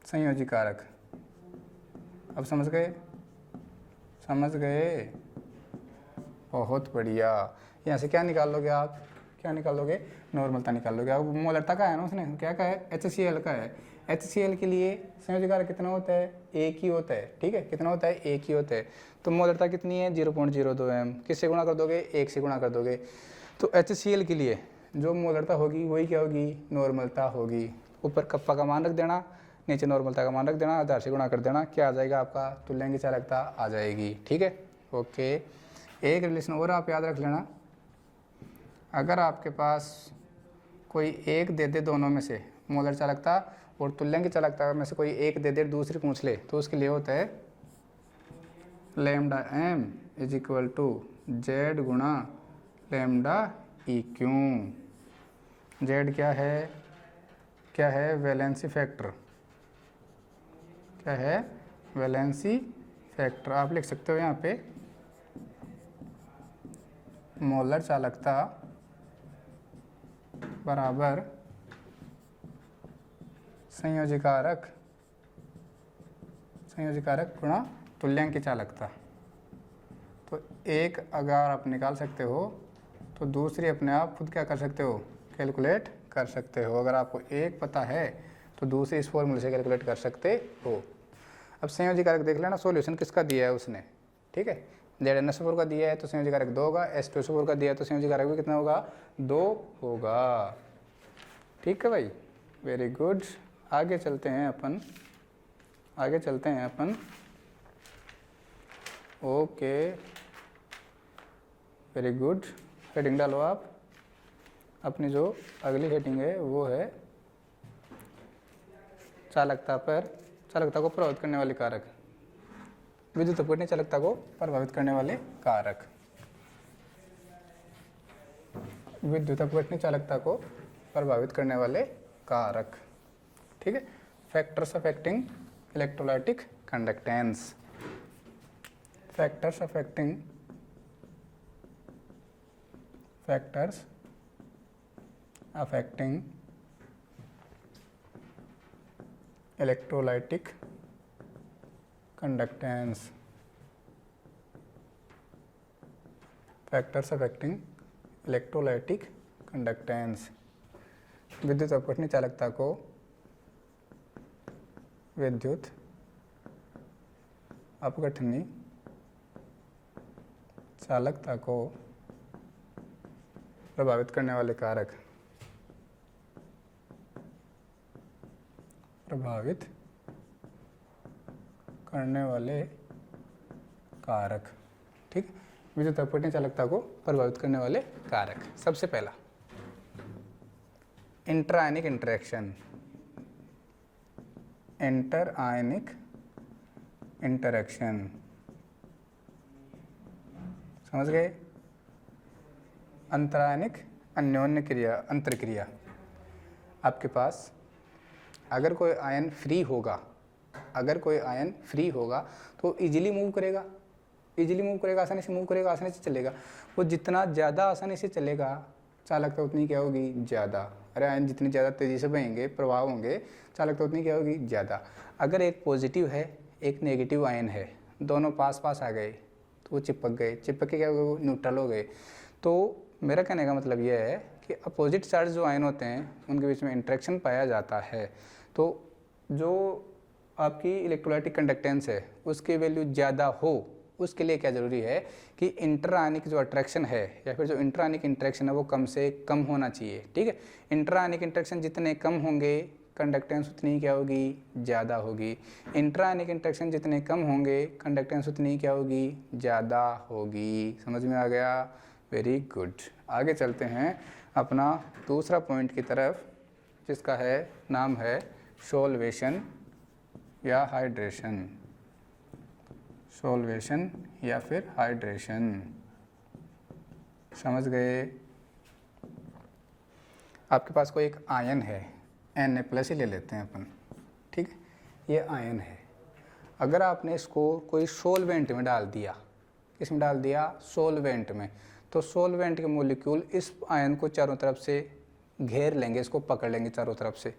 संयोजी कारक। अब समझ गए? समझ गए? बहुत बढ़िया। यहाँ से क्या निकाल लोगे आप? क्या निकालोगे? नॉर्मलता निकाल लोगे। अब मोलरता का है ना, उसने क्या कहा है? HCl का है। HCl के लिए संयोजी कारक कितना होता है? एक ही होता है। ठीक है, कितना होता है? एक ही होता है। तो मोलरता कितनी है? 0.02 m। किससे गुणा कर दोगे? 1 से गुणा कर दोगे। तो HCl के लिए जो मोलरता होगी वही क्या होगी? नॉर्मलता होगी। ऊपर कप्पा का मान रख देना, नीचे नॉर्मलता का मान रख देना, 1000 से गुणा कर देना। क्या आ जाएगा आपका? तुल्यांक चालकता आ जाएगी। ठीक है, ओके। एक रिलेशन और आप याद रख लेना, अगर आपके पास कोई एक दे दे दोनों में से, मोलर चालकता और तुल्यांक चालकता में से कोई एक दे दे, दूसरी पूछ ले, तो उसके लिए होता है lambda m is equal to Z गुणा लैम्डा EQ। जेड क्या है? क्या है? Valency factor. क्या है? Valency factor. आप लिख सकते हो यहाँ पे मोलर चालकता बराबर संयोजी कारक गुणा तुल्यांक चालकता। तो एक अगर आप निकाल सकते हो तो दूसरी अपने आप खुद क्या कर सकते हो? कैलकुलेट कर सकते हो। अगर आपको एक पता है तो दूसरी इस फॉर्मूले से कैलकुलेट कर सकते हो। अब संयोजी कारक देख लेना, सॉल्यूशन किसका दिया है उसने। ठीक है, ZnSO4 का दिया है तो संयोजी कारक 2 होगा, H2SO4 का दिया है तो संयोजी कारक भी कितना होगा? 2 होगा। ठीक है भाई, वेरी गुड। आगे चलते हैं अपन। Okay, very good. हेडिंग डालो आप। अपनी जो अगली हेडिंग है वो है चालकता को प्रभावित करने वाले कारक। विद्युत अपघटनीय चालकता को प्रभावित करने वाले कारक। विद्युत अपघटनीय चालकता को प्रभावित करने वाले कारक। ठीक है, factors affecting electrolytic conductance. Factors affecting electrolytic conductance. Factors affecting electrolytic conductance. विद्युत अपघटनीय चालकता को विद्युत अपघटनीय चालकता को प्रभावित करने वाले कारक। प्रभावित करने वाले कारक। ठीक, विद्युत अपघटनीय चालकता को प्रभावित करने वाले कारक। सबसे पहला इंटरआयनिक इंटरेक्शन। इंटरआयनिक इंटरेक्शन, समझ गए? अंतरायनिक अन्योन्य क्रिया, अंतरक्रिया। आपके पास अगर कोई आयन फ्री होगा तो इजीली मूव करेगा, आसानी से मूव करेगा, आसानी से चलेगा। वो जितना ज़्यादा आसानी से चलेगा चालकता उतनी क्या होगी? ज़्यादा। अरे आयन जितनी ज़्यादा तेज़ी से बहेंगे, प्रवाह होंगे, चालकता उतनी क्या होगी? ज़्यादा। अगर एक पॉजिटिव है, एक नेगेटिव आयन है, दोनों पास पास आ गए तो वो चिपक के क्या हो गए? वो न्यूट्रल हो गए। तो मेरा कहने का मतलब यह है कि अपोजिट चार्ज जो आयन होते हैं उनके बीच में इंटरेक्शन पाया जाता है। तो जो आपकी इलेक्ट्रोलाइटिक कंडक्टेंस है उसकी वैल्यू ज़्यादा हो, उसके लिए क्या ज़रूरी है कि इंटरआयनिक जो अट्रैक्शन है या फिर जो इंटरआयनिक इंटरेक्शन है वो कम से कम होना चाहिए। ठीक है, इंटरआयनिक इंटरेक्शन जितने कम होंगे कंडक्टेंस उतनी क्या होगी? ज़्यादा होगी। इंटरआयनिक इंटरेक्शन जितने कम होंगे कंडक्टेंस उतनी क्या होगी? ज़्यादा होगी। समझ में आ गया? Very good. आगे चलते हैं अपना दूसरा पॉइंट की तरफ, जिसका है नाम है सॉल्वेशन या हाइड्रेशन। सॉल्वेशन या फिर हाइड्रेशन। समझ गए? आपके पास कोई एक आयन है, Na+ ही ले लेते हैं अपन। ठीक है, ये आयन है। अगर आपने इसको कोई सॉल्वेंट में डाल दिया, किस में डाल दिया? सॉल्वेंट में। तो सॉल्वेंट के मॉलिक्यूल इस आयन को चारों तरफ से घेर लेंगे, इसको पकड़ लेंगे चारों तरफ से।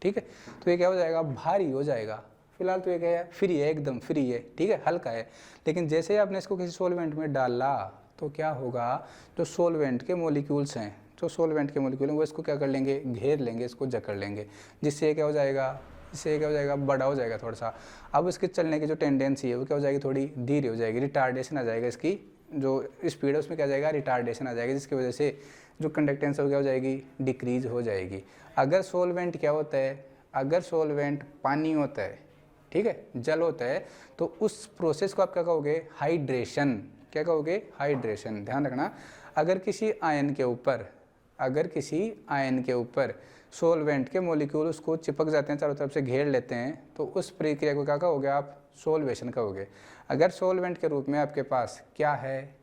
ठीक है। तो ये क्या हो जाएगा, भारी हो जाएगा। फिलहाल तो ये क्या है, फ्री है, एकदम फ्री है, ठीक है, हल्का है। लेकिन जैसे ही आपने इसको किसी सॉल्वेंट में डाला तो क्या होगा, जो सॉल्वेंट के मॉलिक्यूल्स हैं, जो सॉल्वेंट के मॉलिक्यूल हैं वो इसको क्या कर लेंगे, घेर लेंगे, इसको जकड़ लेंगे, जिससे ये क्या हो जाएगा, इससे क्या हो जाएगा, बड़ा हो जाएगा थोड़ा सा। अब इसके चलने की जो टेंडेंसी है वो क्या हो जाएगी, थोड़ी धीरे हो जाएगी, रिटार्डेशन आ जाएगा, इसकी जो स्पीड है उसमें क्या आ जाएगा, रिटार्डेशन आ जाएगी, जिसकी वजह से जो कंडक्टेंस है वो क्या हो जाएगी, डिक्रीज हो जाएगी। अगर सॉल्वेंट क्या होता है, अगर सॉल्वेंट पानी होता है, ठीक है, जल होता है, तो उस प्रोसेस को आप क्या कहोगे, हाइड्रेशन। क्या कहोगे, हाइड्रेशन। ध्यान रखना, अगर किसी आयन के ऊपर, अगर किसी आयन के ऊपर सॉल्वेंट के मॉलिक्यूल उसको चिपक जाते हैं, चारों तरफ से घेर लेते हैं, तो उस प्रक्रिया को क्या कहोगे आप, सॉल्वेशन कहोगे। अगर सॉल्वेंट के रूप में आपके पास क्या है,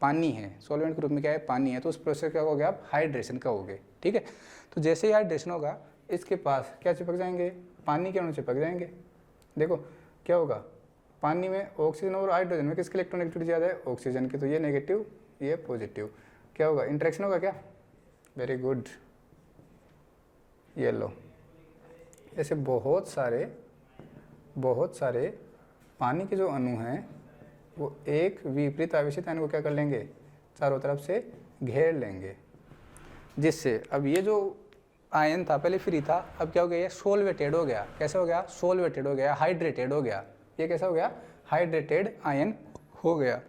पानी है, सॉल्वेंट के रूप में क्या है, पानी है, तो उस प्रोसेस क्या कहोगे आप, हाइड्रेशन कहोगे, ठीक है। तो जैसे ही हाइड्रेशन होगा, इसके पास क्या चिपक जाएंगे, पानी के अणु चिपक जाएंगे। देखो क्या होगा, पानी में ऑक्सीजन और हाइड्रोजन में किसकी इलेक्ट्रॉनिक ज़्यादा है, ऑक्सीजन की, तो ये नेगेटिव, ये पॉजिटिव। क्या होगा, इंटरेक्शन होगा क्या, वेरी गुड, ये लो। ऐसे बहुत सारे पानी के जो अणु हैं वो एक विपरीत आवेशित आयन को क्या कर लेंगे, चारों तरफ से घेर लेंगे, जिससे अब ये जो आयन था पहले फ्री था, अब क्या हो गया, ये सोलवेटेड हो गया। कैसे हो गया, सोलवेटेड हो गया, हाइड्रेटेड हो गया। ये कैसा हो गया, हाइड्रेटेड आयन हो गया,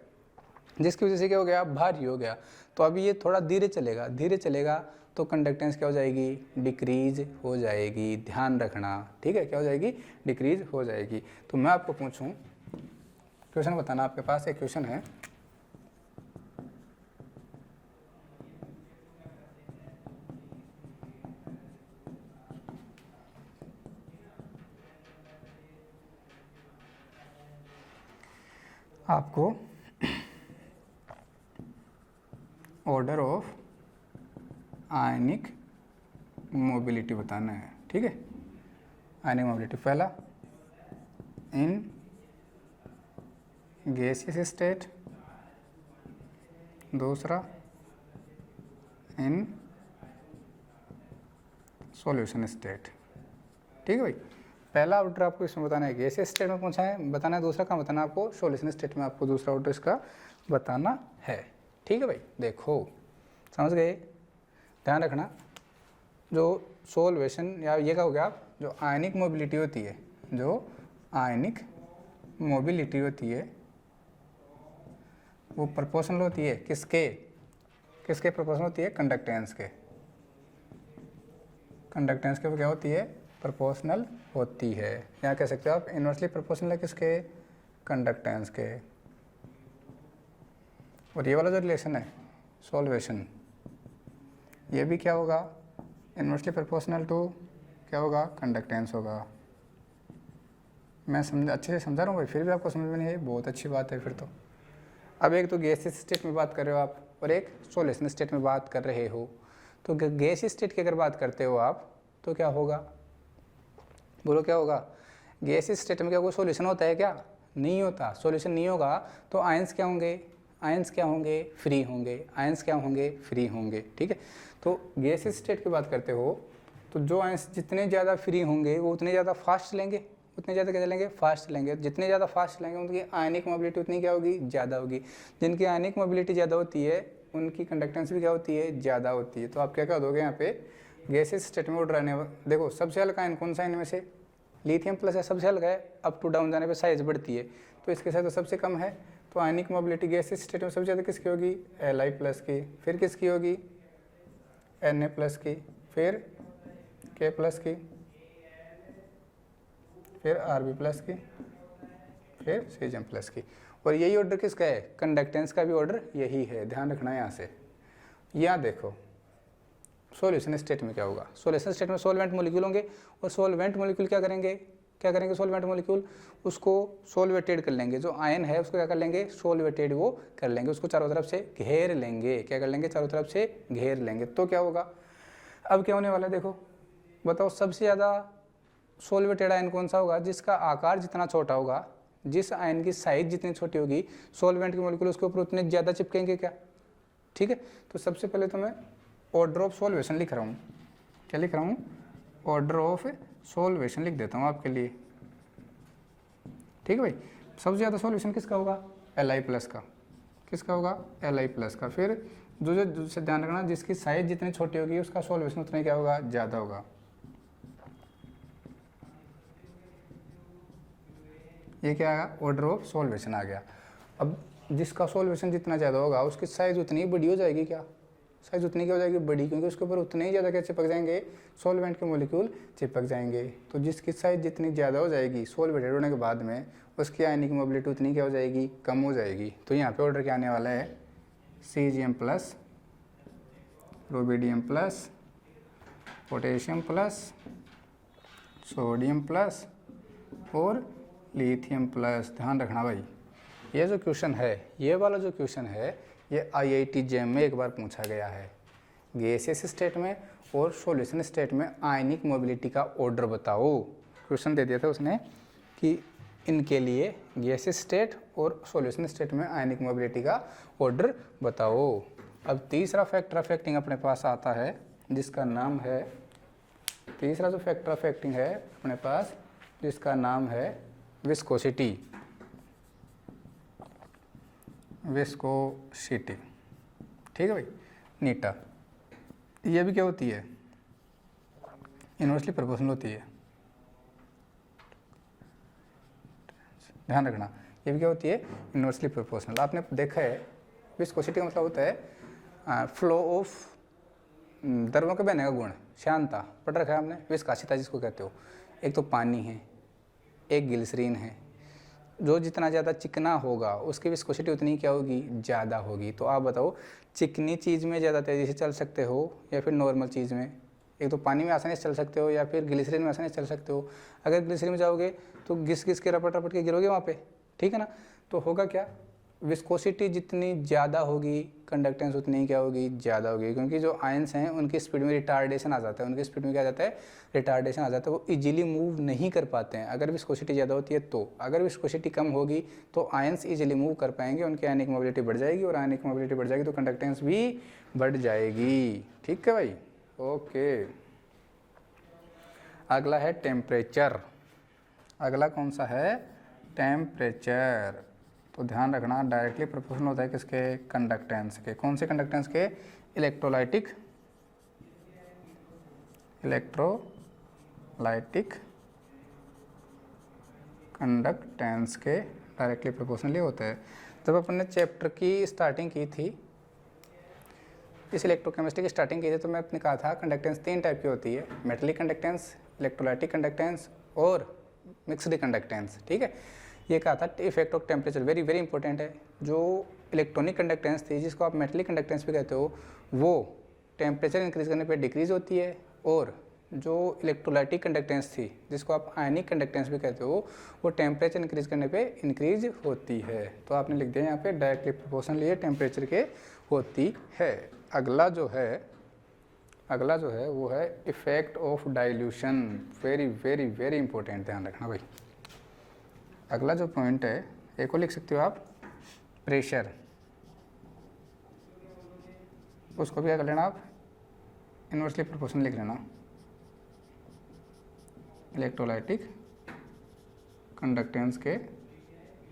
जिसकी वजह से क्या हो गया, भारी हो गया। तो अभी ये थोड़ा धीरे चलेगा, धीरे चलेगा तो कंडक्टेंस क्या हो जाएगी, डिक्रीज हो जाएगी। ध्यान रखना, ठीक है, क्या हो जाएगी, डिक्रीज हो जाएगी। तो मैं आपको पूछूं, क्वेश्चन बताना, आपके पास एक क्वेश्चन है, आपको ऑर्डर ऑफ आयनिक मोबिलिटी बताना है, ठीक है। आयनिक मोबिलिटी, पहला इन गैसियस स्टेट, दूसरा इन सॉल्यूशन स्टेट, ठीक है भाई। पहला ऑर्डर आपको इसमें बताना है, गैसियस स्टेट में पूछा है, बताना है। दूसरा काम बताना है आपको, सॉल्यूशन स्टेट में आपको दूसरा ऑर्डर इसका बताना है, ठीक है भाई। देखो समझ गए, ध्यान रखना, जो सॉल्वेशन या ये क्या हो गया आप, जो आयनिक मोबिलिटी होती है, जो आयनिक मोबिलिटी होती है वो प्रोपोर्शनल होती है किसके, किसके प्रोपोर्शनल होती है, कंडक्टेंस के। कंडक्टेंस के वो क्या होती है, प्रोपोर्शनल होती है, या कह सकते हो आप इनवर्सली प्रोपोर्शनल है किसके, कंडक्टेंस के। और ये वाला जो रिलेशन है सॉल्वेशन, ये भी क्या होगा, इनवर्सली प्रोपोर्शनल टू क्या होगा, कंडक्टेंस होगा। मैं अच्छे से समझा रहा हूँ भाई, फिर भी आपको समझ में नहीं है, बहुत अच्छी बात है फिर तो। अब एक तो गैसियस स्टेट में बात कर रहे हो आप, और एक सॉल्यूशन स्टेट में बात कर रहे हो। तो गैसियस स्टेट की अगर बात करते हो आप, तो क्या होगा, बोलो क्या होगा, गैसियस स्टेट में क्या कोई सॉल्यूशन होता है क्या, नहीं होता। सॉल्यूशन नहीं होगा तो आयंस क्या होंगे, आयंस क्या होंगे, फ्री होंगे, आयंस क्या होंगे, फ्री होंगे, ठीक है। तो गैसियस स्टेट की बात करते हो तो जो आयंस जितने ज़्यादा फ्री होंगे वो उतने ज़्यादा फास्ट लेंगे, उतने ज़्यादा क्या चलेंगे, फास्ट चलेंगे। जितने ज़्यादा फास्ट चलेंगे उनकी आयनिक मोबिलिटी उतनी क्या होगी, ज़्यादा होगी। जिनकी आयनिक मोबिलिटी ज़्यादा होती है उनकी कंडक्टेंस भी क्या होती है, ज़्यादा होती है। तो आप क्या कह दोगे यहाँ पे, गैसियस स्टेट में ऑर्डर आने, देखो सबसे हल्का आयन कौन सा, इनमें से लिथियम प्लस है, सबसे हल्का है, अप टू डाउन जाने पर साइज बढ़ती है, तो इसके साथ तो सबसे कम है। तो आयनिक मोबिलिटी गैसियस स्टेट में सबसे ज़्यादा किसकी होगी, Li प्लस की, फिर किसकी होगी, Na प्लस की, फिर K प्लस की, फिर Rb प्लस की, फिर Cm प्लस की। और यही ऑर्डर किसका है, कंडक्टेंस का भी ऑर्डर यही है, ध्यान रखना है यहाँ से। यहाँ देखो सॉल्यूशन स्टेट में क्या होगा, सॉल्यूशन स्टेट में सॉल्वेंट मॉलिक्यूल होंगे, और सॉल्वेंट मॉलिक्यूल क्या करेंगे, क्या करेंगे, सॉल्वेंट मॉलिक्यूल उसको सोलवेटेड कर लेंगे, जो आयन है उसको क्या कर लेंगे, सोलवेटेड वो कर लेंगे, उसको चारों तरफ से घेर लेंगे। क्या कर लेंगे, चारों तरफ से घेर लेंगे। तो क्या होगा, अब क्या होने वाला है, देखो बताओ, सबसे ज़्यादा सोलवेटेड आयन कौन सा होगा, जिसका आकार जितना छोटा होगा, जिस आयन की साइज जितनी छोटी होगी, सॉल्वेंट के मॉलिक्यूल उसके ऊपर उतने ज़्यादा चिपकेंगे क्या, ठीक है। तो सबसे पहले तो मैं ऑर्डर ऑफ सॉल्वेशन लिख रहा हूँ, क्या लिख रहा हूँ, ऑर्डर ऑफ सॉल्वेशन लिख देता हूँ आपके लिए, ठीक है भाई। सबसे ज़्यादा सॉल्यूशन किसका होगा, Li+ का। किसका होगा, Li+ का। फिर जो ध्यान रखना, जिसकी साइज जितनी छोटी होगी उसका सॉल्यूशन उतना क्या होगा, ज़्यादा होगा। ये क्या आया, ऑर्डर ऑफ सॉल्वेशन आ गया। अब जिसका सॉल्वेशन जितना ज़्यादा होगा उसकी साइज उतनी बड़ी हो जाएगी, क्या साइज उतनी क्या हो जाएगी, बड़ी, क्योंकि उसके ऊपर उतने ही ज़्यादा क्या चिपक जाएंगे, सॉल्वेंट के मॉलिक्यूल चिपक जाएंगे। तो जिसकी साइज जितनी ज़्यादा हो जाएगी सॉल्वेटेड होने के बाद में, उसकी आयनिक मोबिलिटी उतनी क्या हो जाएगी, कम हो जाएगी। तो यहाँ पे ऑर्डर क्या आने वाला है, Cgm+, रुबिडियम+, पोटेशियम+, सोडियम+ और लिथियम+। ध्यान रखना भाई, ये जो क्वेश्चन है, ये वाला जो क्वेश्चन है, ये IIT JEM में एक बार पूछा गया है। गैसियस स्टेट में और सॉल्यूशन स्टेट में आयनिक मोबिलिटी का ऑर्डर बताओ। क्वेश्चन दे दिया था उसने कि इनके लिए गैसियस स्टेट और सॉल्यूशन स्टेट में आयनिक मोबिलिटी का ऑर्डर बताओ। अब तीसरा फैक्टर अफेक्टिंग अपने पास आता है, जिसका नाम है, तीसरा जो फैक्टर अफेक्टिंग है अपने पास, जिसका नाम है विस्कोसिटी। विस्कोसिटी, ठीक है भाई, नीटा। ये भी क्या होती है, इन्वर्सली प्रोपोर्शनल होती है। ध्यान रखना, ये भी क्या होती है, इन्वर्सली प्रोपोर्शनल। आपने देखा है विस्कोसिटी का मतलब होता है फ्लो ऑफ, द्रवों के बहने का गुण, शांता, पढ़ रखा है आपने, विस्कासिता जिसको कहते हो। एक तो पानी है, एक ग्लिसरीन है, जो जितना ज़्यादा चिकना होगा उसकी विस्कोसिटी उतनी क्या होगी, ज़्यादा होगी। तो आप बताओ, चिकनी चीज़ में ज़्यादा तेज़ी से चल सकते हो या फिर नॉर्मल चीज़ में? एक तो पानी में आसानी से चल सकते हो या फिर ग्लिसरीन में आसानी से चल सकते हो। अगर ग्लिसरीन में जाओगे तो घिस घिस के रपट रपट के गिरोगे वहाँ पे, ठीक है ना। तो होगा क्या, विस्कोसिटी जितनी ज़्यादा होगी कंडक्टेंस उतनी क्या होगी, ज़्यादा होगी, क्योंकि जो आयंस हैं उनकी स्पीड में रिटार्डेशन आ जाता है। उनकी स्पीड में क्या आ जाता है, रिटार्डेशन आ जाता है, वो इजीली मूव नहीं कर पाते हैं अगर विस्कोसिटी ज़्यादा होती है तो। अगर विस्कोसिटी कम होगी तो आयंस इजीली मूव कर पाएंगे, उनकी आयनिक मोबिलिटी बढ़ जाएगी, और आयनिक मोबिलिटी बढ़ जाएगी तो कंडक्टेंस भी बढ़ जाएगी। ठीक है भाई, ओके। अगला है टेम्परेचर। अगला कौन सा है, टेम्परेचर। तो ध्यान रखना, डायरेक्टली प्रोपोर्शनल होता है किसके, कंडक्टेंस के। कौन से कंडक्टेंस के, इलेक्ट्रोलाइटिक कंडक्टेंस के डायरेक्टली प्रोपोर्शनली होता है। जब अपन ने चैप्टर की स्टार्टिंग की थी, इस इलेक्ट्रोकेमिस्ट्री की स्टार्टिंग की थी, तो मैं अपने कहा था कंडक्टेंस 3 टाइप की होती है, मेटलिक कंडक्टेंस, इलेक्ट्रोलाइटिक कंडक्टेंस और मिक्स्ड कंडक्टेंस। ठीक है, ये कहा था effect of temperature vary very important है। जो इलेक्ट्रॉनिक कंडक्टेंस थी, जिसको आप मेटलिक कंडक्टेंस भी कहते हो, वो टेम्परेचर इंक्रीज करने पे डिक्रीज होती है, और जो इलेक्ट्रोलाइटिक कंडक्टेंस थी, जिसको आप आयनिक कंडक्टेंस भी कहते हो, वो टेम्परेचर इंक्रीज करने पे इंक्रीज होती है। तो आपने लिख दिया यहाँ पे डायरेक्टली प्रोपोर्शनल ये टेम्परेचर के होती है। अगला जो है वो है effect of dilution. Very very very important, ध्यान रखना भाई। अगला जो पॉइंट है, एक और लिख सकते हो आप, प्रेशर। उसको भी क्या कर लेना आप, इन्वर्सली प्रोपोर्शनल लिख लेना। इलेक्ट्रोलाइटिक कंडक्टेंस के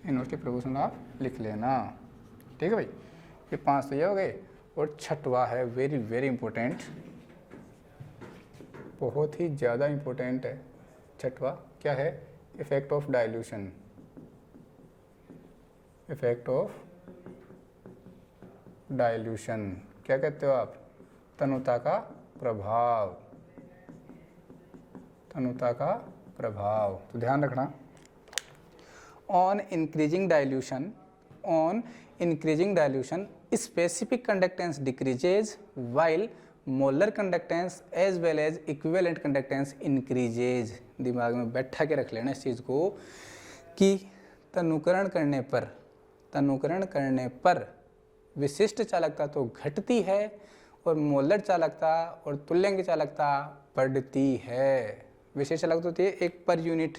इन्वर्सली प्रोपोर्शनल आप लिख लेना। ठीक है भाई, ये 5 तो ये हो गए। और छठवा है वेरी वेरी इंपॉर्टेंट, बहुत ही ज़्यादा इंपॉर्टेंट है छठवा। क्या है, effect of dilution. Effect of dilution क्या कहते हो आप, तनुता का प्रभाव। तनुता का प्रभाव। तो ध्यान रखना, on increasing dilution specific conductance decreases while molar conductance as well as equivalent conductance increases. दिमाग में बैठा के रख लेना इस चीज़ को कि तनुकरण करने पर विशिष्ट चालकता तो घटती है और मोलर चालकता और तुल्यंक चालकता बढ़ती है। विशेष चालकता होती है एक पर यूनिट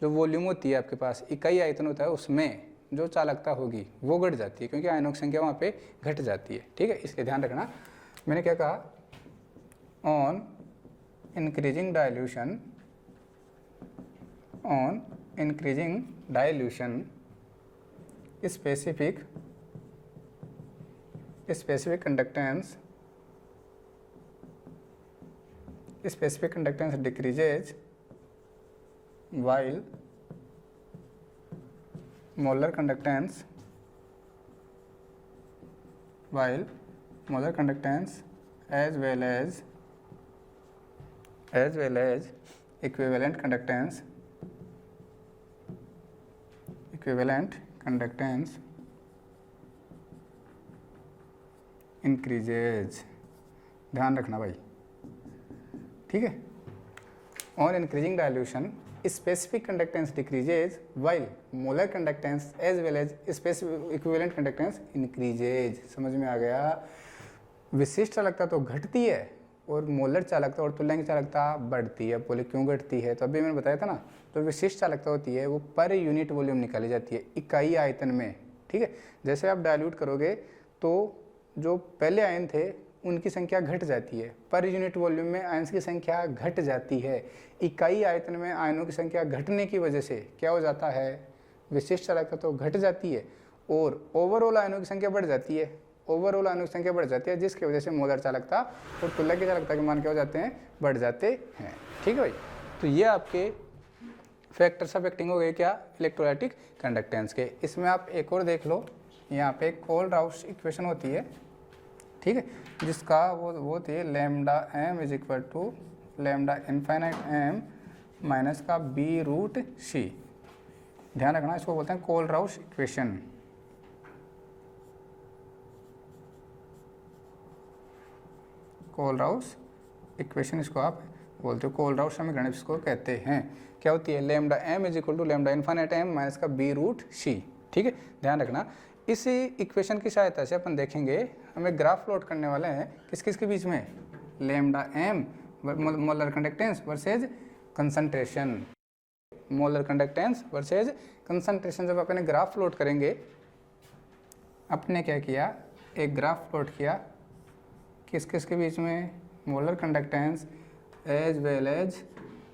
जो वॉल्यूम होती है आपके पास, इकाई आयतन होता है, उसमें जो चालकता होगी वो घट जाती है, क्योंकि आयनों की संख्या वहाँ पे घट जाती है। ठीक है, इसलिए ध्यान रखना। मैंने क्या कहा, on increasing dilution specific conductance decreases while molar conductance as well as equivalent conductance increases। ध्यान रखना भाई, ठीक है। On increasing dilution, specific conductance decreases while molar conductance as well as specific equivalent conductance increases। समझ में आ गया? विशिष्ट चालकता तो घटती है और मोलर चालकता और तुल्यांक चालकता बढ़ती है। बोले क्यों घटती है? तो अभी मैंने बताया था ना, तो विशिष्ट चालकता होती है वो पर यूनिट वॉल्यूम निकाली जाती है, इकाई आयतन में, ठीक है। जैसे आप डाइल्यूट करोगे तो जो पहले आयन थे उनकी संख्या घट जाती है, पर यूनिट वॉल्यूम में आयन्स की संख्या घट जाती है। इकाई आयतन में आयनों की संख्या घटने की वजह से क्या हो जाता है? विशिष्ट चालकता तो घट जाती है और ओवरऑल आयनों की संख्या बढ़ जाती है। ओवरऑल आयनों की संख्या बढ़ जाती है, जिसकी वजह से मोलर चालकता और तुल्यक की चालकता के मान क्या हो जाते हैं? बढ़ जाते हैं, ठीक है भाई। तो ये आपके फैक्टर्स ऑफ एक्टिंग हो गए क्या? इलेक्ट्रोलाइटिक कंडक्टेंस के। इसमें आप एक और देख लो, यहाँ पे कोल-राउश इक्वेशन होती है, ठीक है, जिसका वो होती है lambda M is equal to lambda infinite M minus का बी रूट सी। ध्यान रखना, इसको बोलते हैं कोल-राउश इक्वेशन। कोल-राउश इक्वेशन इसको आप बोलते हो, कोल-राउश समीकरण इसको कहते हैं। क्या होती है? Lambda M is equal to lambda infinite M minus का बी रूट सी, ठीक है। ध्यान रखना, इस इक्वेशन की सहायता से अपन देखेंगे, हमें ग्राफ प्लॉट करने वाले हैं किस किस के बीच में? Lambda M molar conductance versus concentration, molar conductance versus concentration. जब अपन ग्राफ प्लॉट करेंगे, अपने क्या किया? एक ग्राफ प्लॉट किया किस किस के बीच में? Molar conductance as well as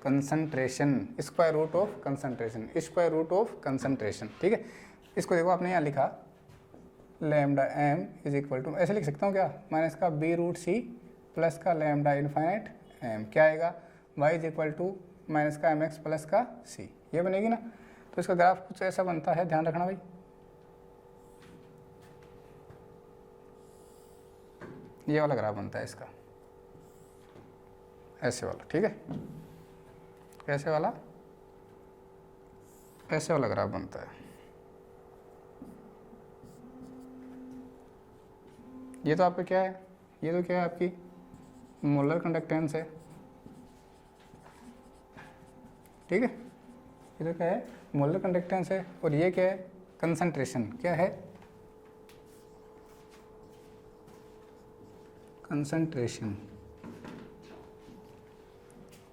concentration, square root of concentration, square root of concentration, ठीक है। इसको देखो, आपने यहाँ लिखा lambda M is equal to, ऐसे लिख सकता हूँ क्या? माइनस का बी रूट सी प्लस का लैम्डा इनफाइनाइट एम, क्या आएगा? Y is equal to minus का एम एक्स प्लस का सी, ये बनेगी ना। तो इसका ग्राफ कुछ ऐसा बनता है, ध्यान रखना भाई। ये वाला ग्राफ बनता है इसका, ऐसे वाला, ठीक है। कैसे वाला? ऐसे वाला ग्राफ बनता है। ये तो आपका क्या है? ये तो क्या है? आपकी मोलर कंडक्टेंस है, ठीक है। ये तो क्या है? मोलर कंडक्टेंस है। और ये क्या है? कंसंट्रेशन। क्या है? कंसंट्रेशन,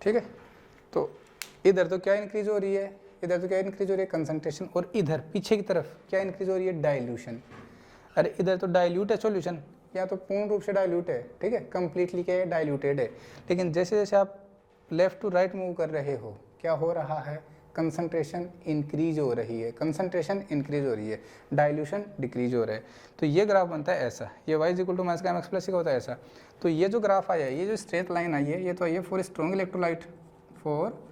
ठीक है। तो इधर तो क्या इंक्रीज हो रही है? इधर तो क्या इंक्रीज हो रही है? कंसंट्रेशन। और इधर पीछे की तरफ क्या इंक्रीज हो रही है? डाइल्यूशन। अरे इधर तो डाइल्यूट है सॉल्यूशन, या तो पूर्ण रूप से डाइल्यूट है, ठीक है, कंप्लीटली क्या है? डाइल्यूटेड है। लेकिन जैसे जैसे आप लेफ्ट टू राइट मूव कर रहे हो, क्या हो रहा है? कंसंट्रेशन इंक्रीज हो रही है, कंसंट्रेशन इंक्रीज हो रही है, डाइल्यूशन डिक्रीज हो रहा है। तो ये ग्राफ बनता है ऐसा, ये y is equal to minus का एम एक्स प्लस का होता है ऐसा। तो ये जो ग्राफ आया, ये जो स्ट्रेट लाइन आई है, ये तो आई है for strong electrolyte, for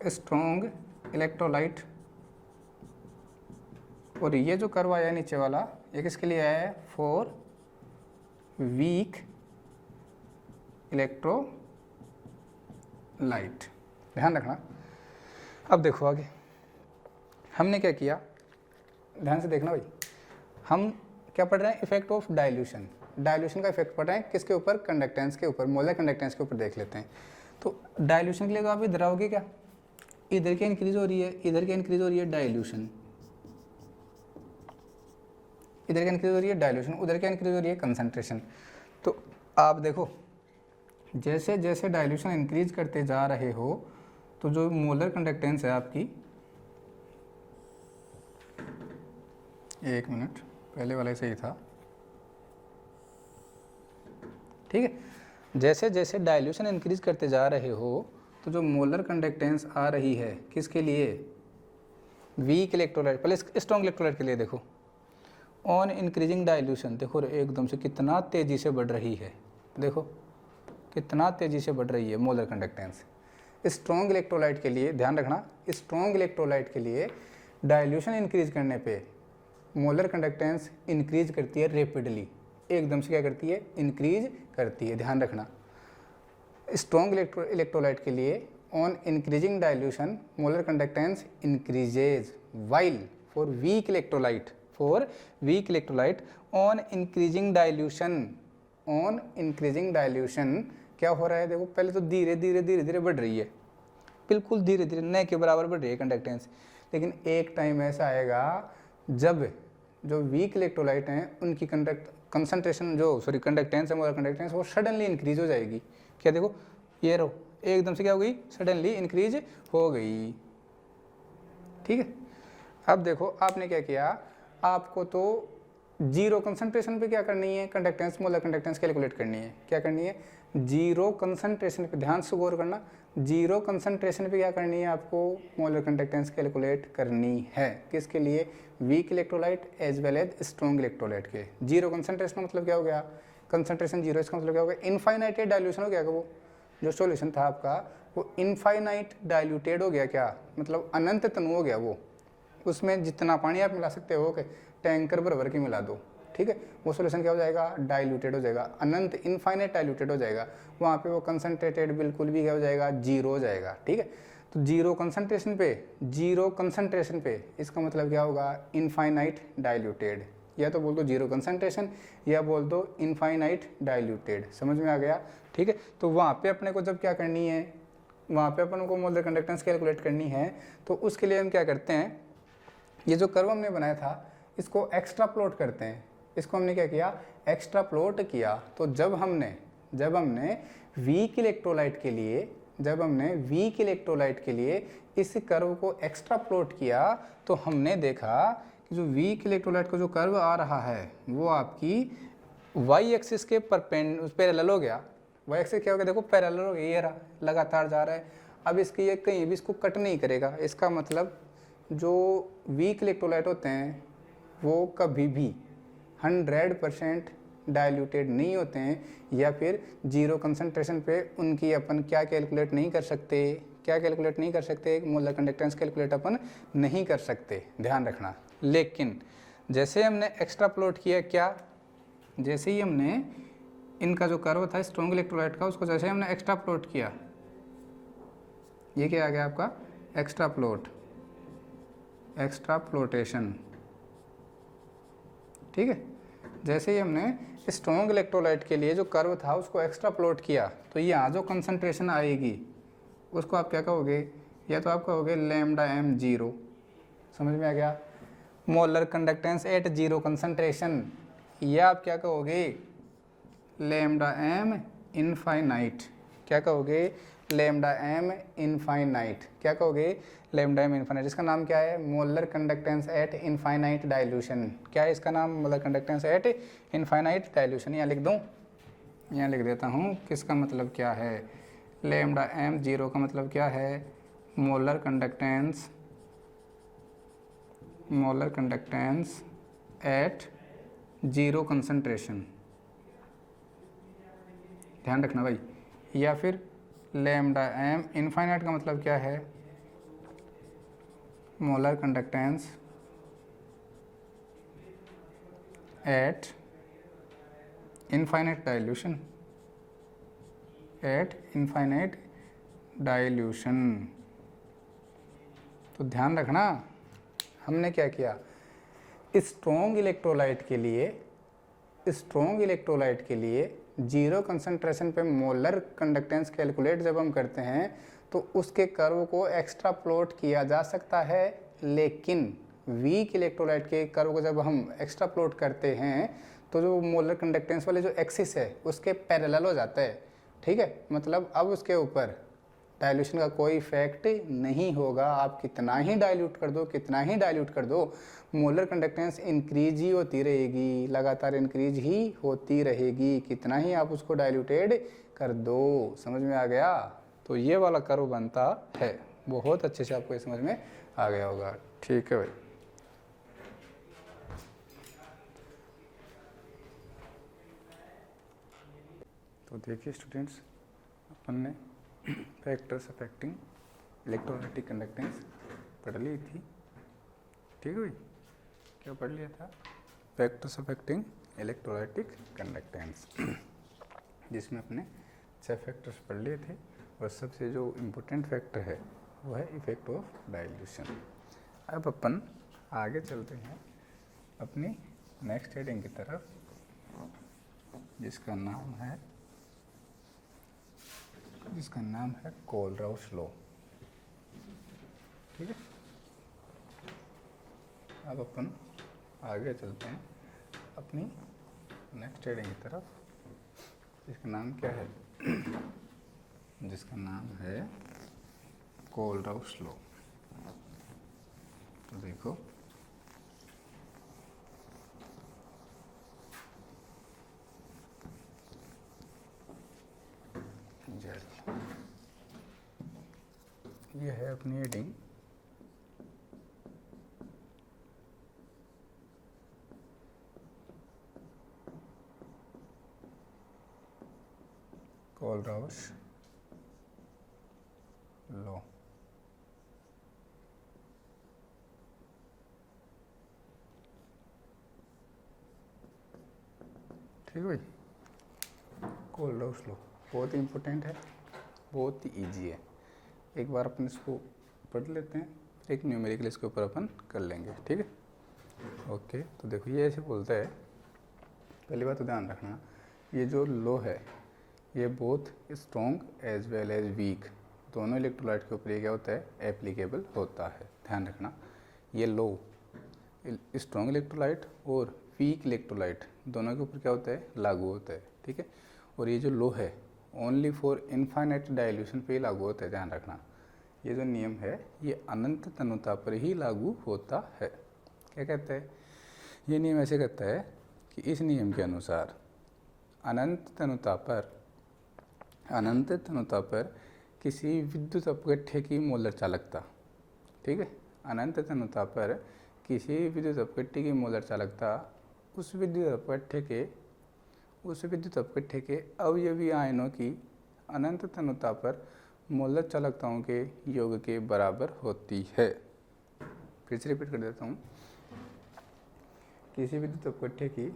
strong electrolyte. और ये जो कर्व आया है नीचे वाला, ये किसके लिए आया है? For weak electrolyte. ध्यान रखना। अब देखो आगे हमने क्या किया, ध्यान से देखना भाई। हम क्या पढ़ रहे हैं? Effect of dilution. डाइल्यूशन का इफेक्ट पढ़ रहे हैं किसके ऊपर? कंडक्टेंस के ऊपर, मोलर कंडक्टेंस के ऊपर देख लेते हैं। तो डाइल्यूशन के लिए तो आप इधर आओगे, क्या इधर क्या इंक्रीज हो रही है? इधर क्या इंक्रीज हो रही है? डाइल्यूशन। इधर क्या इंक्रीज हो रही है? डाइल्यूशन। उधर क्या इंक्रीज हो रही है? कंसंट्रेशन। तो आप देखो, जैसे जैसे डाइल्यूशन इंक्रीज करते जा रहे हो, तो जो मोलर कंडक्टेंस है आपकी, एक मिनट, पहले वाला सही था, ठीक है। जैसे जैसे डाइल्यूशन इंक्रीज करते जा रहे हो तो जो मोलर कंडक्टेंस आ रही है किसके लिए, वीक इलेक्ट्रोलाइट, पहले स्ट्रॉन्ग इलेक्ट्रोलाइट के लिए देखो, ऑन इंक्रीजिंग डाइल्यूशन, देखो एकदम से कितना तेज़ी से बढ़ रही है, देखो कितना तेज़ी से बढ़ रही है मोलर कंडक्टेंस। स्ट्रॉन्ग इलेक्ट्रोलाइट के लिए ध्यान रखना, स्ट्रॉन्ग इलेक्ट्रोलाइट के लिए डाइल्यूशन इंक्रीज करने पे मोलर कंडक्टेंस इंक्रीज करती है रेपिडली, एकदम से क्या करती है, इंक्रीज करती है, ध्यान रखना। स्ट्रॉन्ग इलेक्ट्रोलाइट के लिए on increasing dilution molar conductance increases, while for weak electrolyte on increasing dilution क्या हो रहा है, देखो पहले तो धीरे धीरे बढ़ रही है, बिल्कुल धीरे धीरे नए के बराबर बढ़ रही है कंडक्टेंस, लेकिन एक टाइम ऐसा आएगा जब जो वीक इलेक्ट्रोलाइट हैं उनकी कंडक्टेंस है, मोलर कंडक्टेंस वो सडनली इंक्रीज हो जाएगी। क्या देखो ये रहो, एकदम से क्या हो गई, सडनली इंक्रीज हो गई। ठीक है, अब देखो आपने क्या किया, आपको तो जीरो कंसंट्रेशन पे क्या करनी है, कंडक्टेंस मोलर कंडक्टेंस कैलकुलेट करनी है। क्या करनी है, जीरो कंसंट्रेशन पे, ध्यान से गौर करना, जीरो कंसंट्रेशन पे क्या करनी है आपको, मोलर कंडक्टेंस कैलकुलेट करनी है। किसके लिए, weak electrolyte as well as strong electrolyte के। जीरो कंसंट्रेशन मतलब क्या हो गया, कंसंट्रेशन जीरो, इसका मतलब क्या हो गया, इनफाइनाइट डाइल्यूशन हो गया। वो जो सॉल्यूशन था आपका वो इनफाइनाइट डाइल्यूटेड हो गया, क्या मतलब अनंत तनु हो गया वो, उसमें जितना पानी आप मिला सकते हो टैंकर भर के मिला दो, ठीक है, वो सॉल्यूशन क्या हो जाएगा, डाइल्यूटेड हो जाएगा, अनंत इनफाइनाइट डाइल्यूटेड हो जाएगा। वहाँ पे वो कंसंट्रेटेड बिल्कुल भी क्या हो जाएगा, जीरो हो जाएगा। ठीक है, तो जीरो कंसंट्रेशन पे इसका मतलब क्या होगा, इनफाइनाइट डाइल्यूटेड, या तो बोल दो जीरो कंसंट्रेशन या बोल दो इनफाइनाइट डाइल्यूटेड। समझ में आ गया। ठीक है, तो वहाँ पे अपने को जब क्या करनी है, वहाँ पे अपन को मोलर कंडक्टेंस कैलकुलेट करनी है, तो उसके लिए हम क्या करते हैं, ये जो कर्व हमने बनाया था इसको एक्स्ट्रा प्लॉट करते हैं। इसको हमने क्या किया, एक्स्ट्रा प्लॉट किया। तो जब हमने वीक इलेक्ट्रोलाइट के लिए इस कर्व को एक्स्ट्रा प्लॉट किया, तो हमने देखा कि जो वीक इलेक्ट्रोलाइट का जो कर्व आ रहा है वो आपकी वाई एक्सिस के पैरेलल हो गया। वाई एक्सिस क्या हो गया, देखो पैरेलल हो गया, ये रहा, लगातार जा रहा है। अब इसकी ये कहीं भी इसको कट नहीं करेगा। इसका मतलब जो वीक इलेक्ट्रोलाइट होते हैं वो कभी भी 100% डाइल्यूटेड नहीं होते हैं, या फिर जीरो कंसंट्रेशन पे उनकी अपन क्या कैलकुलेट नहीं कर सकते, मोलर कंडक्टेंस कैलकुलेट अपन नहीं कर सकते, ध्यान रखना। लेकिन जैसे हमने एक्स्ट्रा प्लॉट किया, क्या, जैसे ही हमने इनका जो कर्व था स्ट्रॉन्ग इलेक्ट्रोलाइट का, उसको जैसे हमने एक्स्ट्रा प्लॉट किया, ये क्या आ गया आपका, एक्स्ट्रा प्लॉटेशन। ठीक है, जैसे ही हमने स्ट्रॉन्ग इलेक्ट्रोलाइट के लिए जो कर्व था उसको एक्स्ट्रा प्लॉट किया, तो यहाँ जो कंसंट्रेशन आएगी उसको आप क्या कहोगे, या तो आप कहोगे लैम्डा m जीरो। समझ में आ गया, molar conductance at zero concentration, या आप क्या कहोगे, लैम्डा m इनफाइनाइट। क्या कहोगे, लैम्डा m इनफाइनाइट। क्या कहोगे, लैम्डा m इनफाइनाइट। इसका नाम क्या है, molar conductance at infinite dilution. क्या है इसका नाम, molar conductance at infinite dilution. यहाँ लिख दूँ, यहाँ लिख देता हूँ किसका मतलब क्या है, लैम्डा m जीरो का मतलब क्या है, molar conductance at zero concentration. ध्यान रखना भाई। या फिर लैम्डा m इनफाइनाइट का मतलब क्या है, molar conductance at infinite dilution, तो ध्यान रखना हमने क्या किया, स्ट्रॉन्ग इलेक्ट्रोलाइट के लिए जीरो कंसंट्रेशन पे मोलर कंडक्टेंस कैलकुलेट जब हम करते हैं तो उसके कर्व को एक्स्ट्रा प्लॉट किया जा सकता है, लेकिन वीक इलेक्ट्रोलाइट के कर्व को जब हम एक्स्ट्रा प्लॉट करते हैं तो जो मोलर कंडक्टेंस वाले जो एक्सिस है उसके पैरेलल हो जाता है। ठीक है, मतलब अब उसके ऊपर डाइल्यूशन का कोई इफेक्ट नहीं होगा। आप कितना ही डाइल्यूट कर दो, मोलर कंडक्टेंस इंक्रीज ही होती रहेगी, लगातार इंक्रीज ही होती रहेगी, कितना ही आप उसको डाइल्यूटेड कर दो। समझ में आ गया? तो ये वाला कर्व बनता है। बहुत अच्छे से आपको ये समझ में आ गया होगा। ठीक है भाई। तो देखिए स्टूडेंट्स, अपन ने फैक्टर्स अफेक्टिंग इलेक्ट्रोलाइटिक कंडक्टेंस पढ़ ली थी। ठीक है भाई, क्या पढ़ लिया था? फैक्टर्स अफेक्टिंग इलेक्ट्रोलाइटिक कंडक्टेंस, जिसमें अपने 6 फैक्टर्स पढ़ लिए थे। और सबसे जो इम्पोर्टेंट फैक्टर है वो है इफेक्ट ऑफ डाइल्यूशन। अब अपन आगे चलते हैं अपनी नेक्स्ट हेडिंग की तरफ, जिसका नाम है कोलराउस लॉ। ठीक है, अब अपन आगे चलते हैं अपनी नेक्स्ट हेडिंग की तरफ, जिसका नाम क्या है? जिसका नाम है कोलराउस लॉ। तो देखो, ये है अपनी हेडिंग कोलराउस लॉ। ठीक है भाई, कोलराउस लॉ बहुत ही इम्पोर्टेंट है, बहुत ही इजी है। एक बार अपन इसको पढ़ लेते हैं, एक न्यूमेरिकल इसके ऊपर अपन कर लेंगे। ठीक है, ओके। तो देखो, ये ऐसे बोलता है, पहली बात तो ध्यान रखना, ये जो लॉ है ये बहुत strong as well as weak, दोनों इलेक्ट्रोलाइट के ऊपर ये क्या होता है? एप्लीकेबल होता है। ध्यान रखना, ये लॉ स्ट्रॉन्ग इलेक्ट्रोलाइट और वीक इलेक्ट्रोलाइट दोनों के ऊपर क्या होता है? लागू होता है। ठीक है, और ये जो लॉ है ओनली फॉर इनफाइनाइट डाइल्यूशन पे ही लागू होता है। ध्यान रखना, ये जो नियम है ये अनंत तनुता पर ही लागू होता है। क्या कहता है ये नियम? ऐसे कहता है कि इस नियम के अनुसार अनंत तनुता पर किसी विद्युत अपघट्य की मोलर चालकता, ठीक है, अनंत तनुता पर किसी विद्युत अपघट्य की मोलर चालकता उस विद्युत अपघट्य के अवयवी आयनों की अनंत तनुता पर मोलर चालकताओं के योग के बराबर होती है। फिर से रिपीट कर देता हूँ, किसी विद्युत अपघट्य की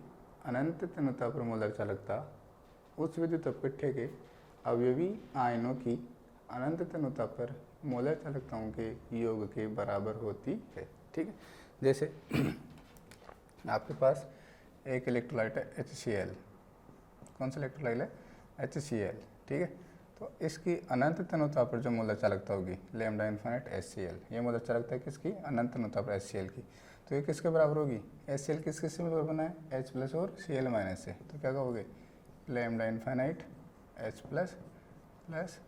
अनंत तनुता पर मोलर चालकता उस विद्युत अपघट्य के अवयवी आयनों की अनंत तनुता पर मोलर चालकताओं के योग के बराबर होती है। ठीक है, जैसे आपके पास एक इलेक्ट्रोलाइट है HCl। कौन सा इलेक्ट्रोलाइट है? HCl। ठीक है, तो इसकी अनंत तनुता पर जो मोलर चालकता होगी लैम्डा इन्फिनिट HCl, ये मोलर चालकता है किसकी? अनंत तनुता पर HCl की। तो ये किसके बराबर होगी? HCl किससे मिलकर बना है? H प्लस और Cl माइनस से। तो क्या कहोगे? Lambda infinite H plus plus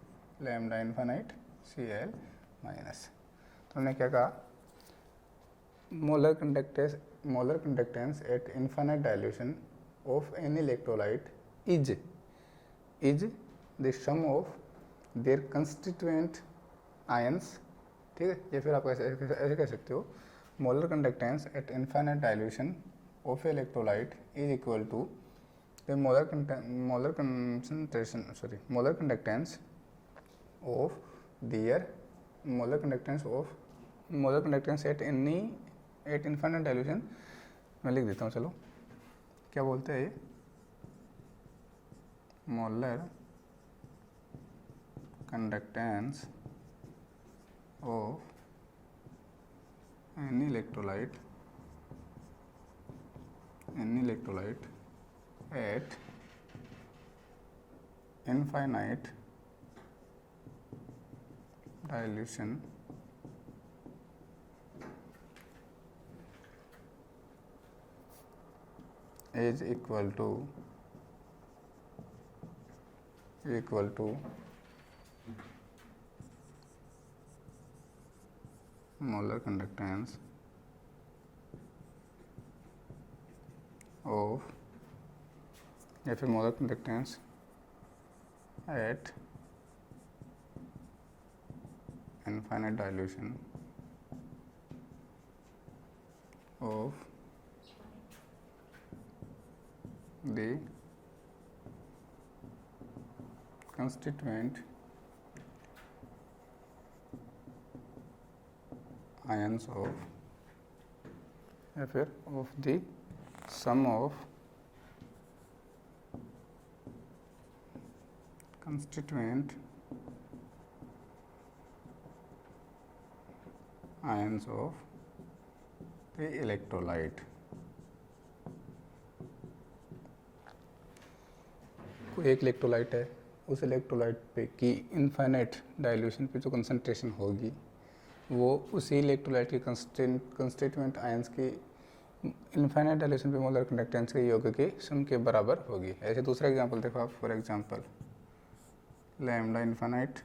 lambda infinite Cl minus. तो हमने क्या कहा? Molar conductance at infinite dilution of any electrolyte is the sum of their constituent ions. ठीक है, या फिर आप ऐसे कह सकते हो, molar conductance at infinite dilution of electrolyte is equal to the molar conductance at infinite dilution. मैं लिख देता हूँ, चलो क्या बोलते हैं ये? Molar conductance of any electrolyte eight infinite dilution is equal to molar conductance of, या फिर molar conductance at infinite dilution of the constituent ions of या फिर of the sum of constituent ions of the electrolyte। कोई एक electrolyte है, उस electrolyte पे की इनफाइनाइट डाइल्यूशन पे जो कंसंट्रेशन होगी वो उसी इलेक्ट्रोलाइट के कंस्टिट्यूएंट आयंस की इनफाइनाइट डाइल्यूशन पे मोलर कंडक्टेंस के योग के सम के बराबर होगी। ऐसे दूसरा एग्जांपल देखो आप, for example lambda infinite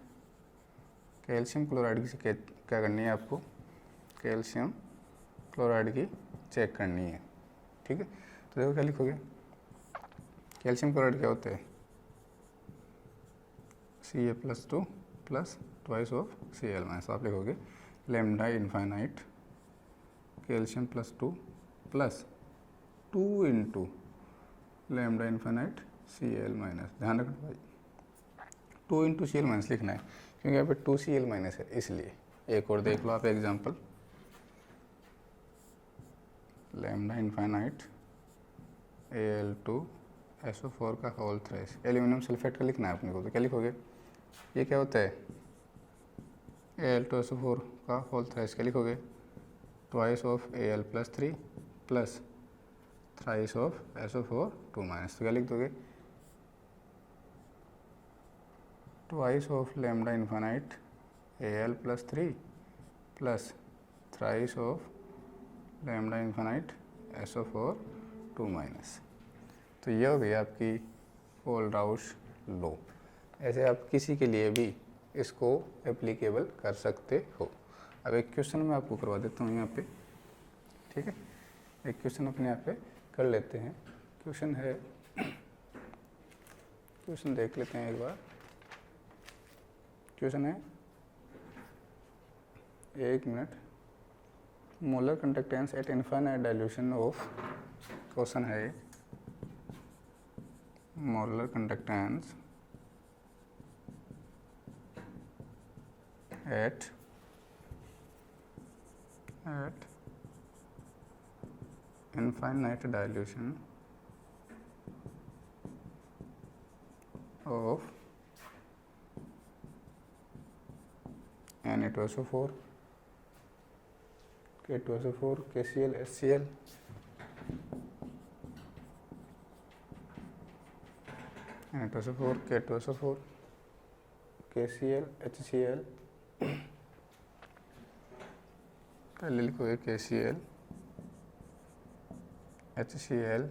calcium chloride की क्या करनी है आपको, कैल्शियम क्लोराइड की चेक करनी है, ठीक है। तो देखो क्या लिखोगे, कैल्शियम क्लोराइड क्या होता है, Ca+2 plus twice of Cl-। आप लिखोगे lambda infinite calcium +2 plus 2 into lambda infinite Cl-। ध्यान रखना भाई 2 इंटू Cl- लिखना है क्योंकि यहाँ पे 2Cl- है, इसलिए। एक और देख लो आप एग्जांपल, लैम्डा इनफाइनाइट Al2SO4 का होल थ्राइस, एल्यूमिनियम सल्फेट का लिखना है अपने को। तो क्या लिखोगे, ये क्या होता है Al2SO4 का होल थ्राइस, क्या लिखोगे twice of Al+3 plus thrice of SO4 2-। तो क्या लिख दोगे, twice of lambda infinite Al+3 plus thrice of lambda infinite SO4 2-। तो यह हो गई आपकी होल्ड-राउश लॉ। ऐसे आप किसी के लिए भी इसको एप्लीकेबल कर सकते हो। अब एक क्वेश्चन मैं आपको करवा देता हूँ यहाँ पे, ठीक है। एक क्वेश्चन अपने यहाँ पे कर लेते हैं। क्वेश्चन है, क्वेश्चन देख लेते हैं एक बार। क्वेश्चन है, एक minute, molar conductance at infinite dilution of, question है molar conductance at infinite dilution of Na2SO4 K2SO4 KCl HCl Na2SO4 K2SO4 KCl HCl, पहले लिखोगे KCl HCl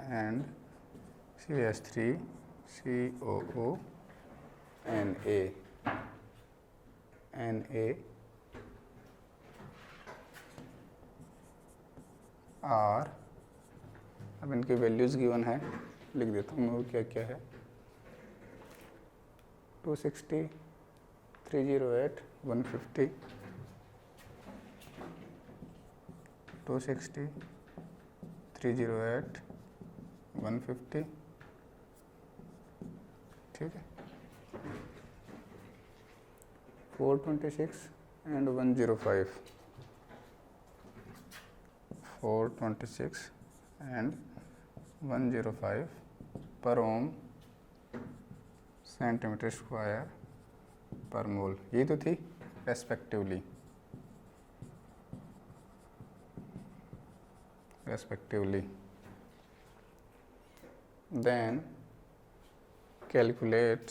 and CH3COO Na R। अब इनकी वैल्यूज़ गिवन है, लिख देता हूँ मैं वो क्या क्या है। 260 308 150 260 308 150, ठीक है। 426 एंड 105 426 एंड 105 पर ओम सेंटीमीटर स्क्वायर पर मोल, ये तो थी respectively. Then calculate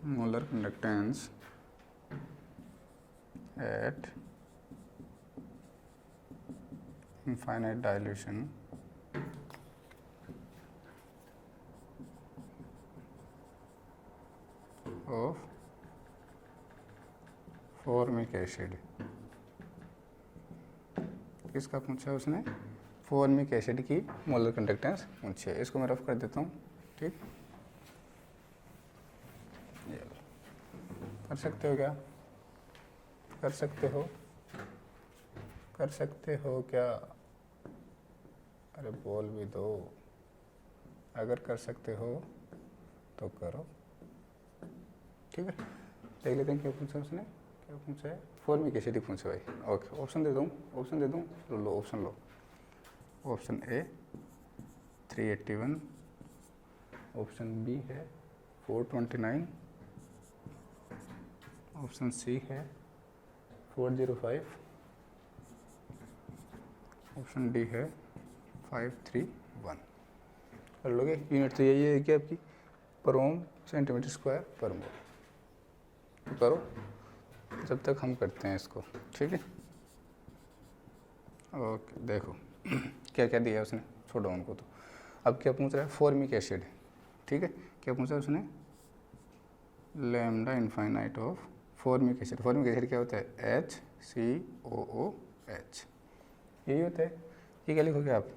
molar conductance at infinite dilution of formic acid, किसका पूछा है उसने? फॉर्मिक एसिड की मोलर कंडक्टेंस पूछी है। इसको मैं रफ कर देता हूँ, ठीक। ये कर सकते हो क्या? कर सकते हो? कर सकते हो क्या? अरे बोल भी दो। अगर कर सकते हो तो करो, ठीक है। देख लेते हैं क्या पूछा उसने, क्या पूछा है? फॉर्मिक एसिड ही पूछा भाई। ओके, ऑप्शन दे दूँ? ऑप्शन दे दूँ? लो ऑप्शन लो। ऑप्शन ए 381, ऑप्शन बी है 429, ऑप्शन सी है 405, ऑप्शन डी है 531। कर लोगे? यूनिट तो यही है कि आपकी पर ओम सेंटीमीटर स्क्वायर पर मोल। तो करो जब तक हम करते हैं इसको, ठीक है। ओके, देखो क्या क्या दिया उसने, छोड़ो उनको। तो अब क्या पूछ रहा है? फॉर्मिक एसिड, ठीक है। क्या पूछा उसने? Lambda infinite of formic acid. Formic acid क्या होता है? HCOOH, यही होता है। ये क्या लिखोगे आप?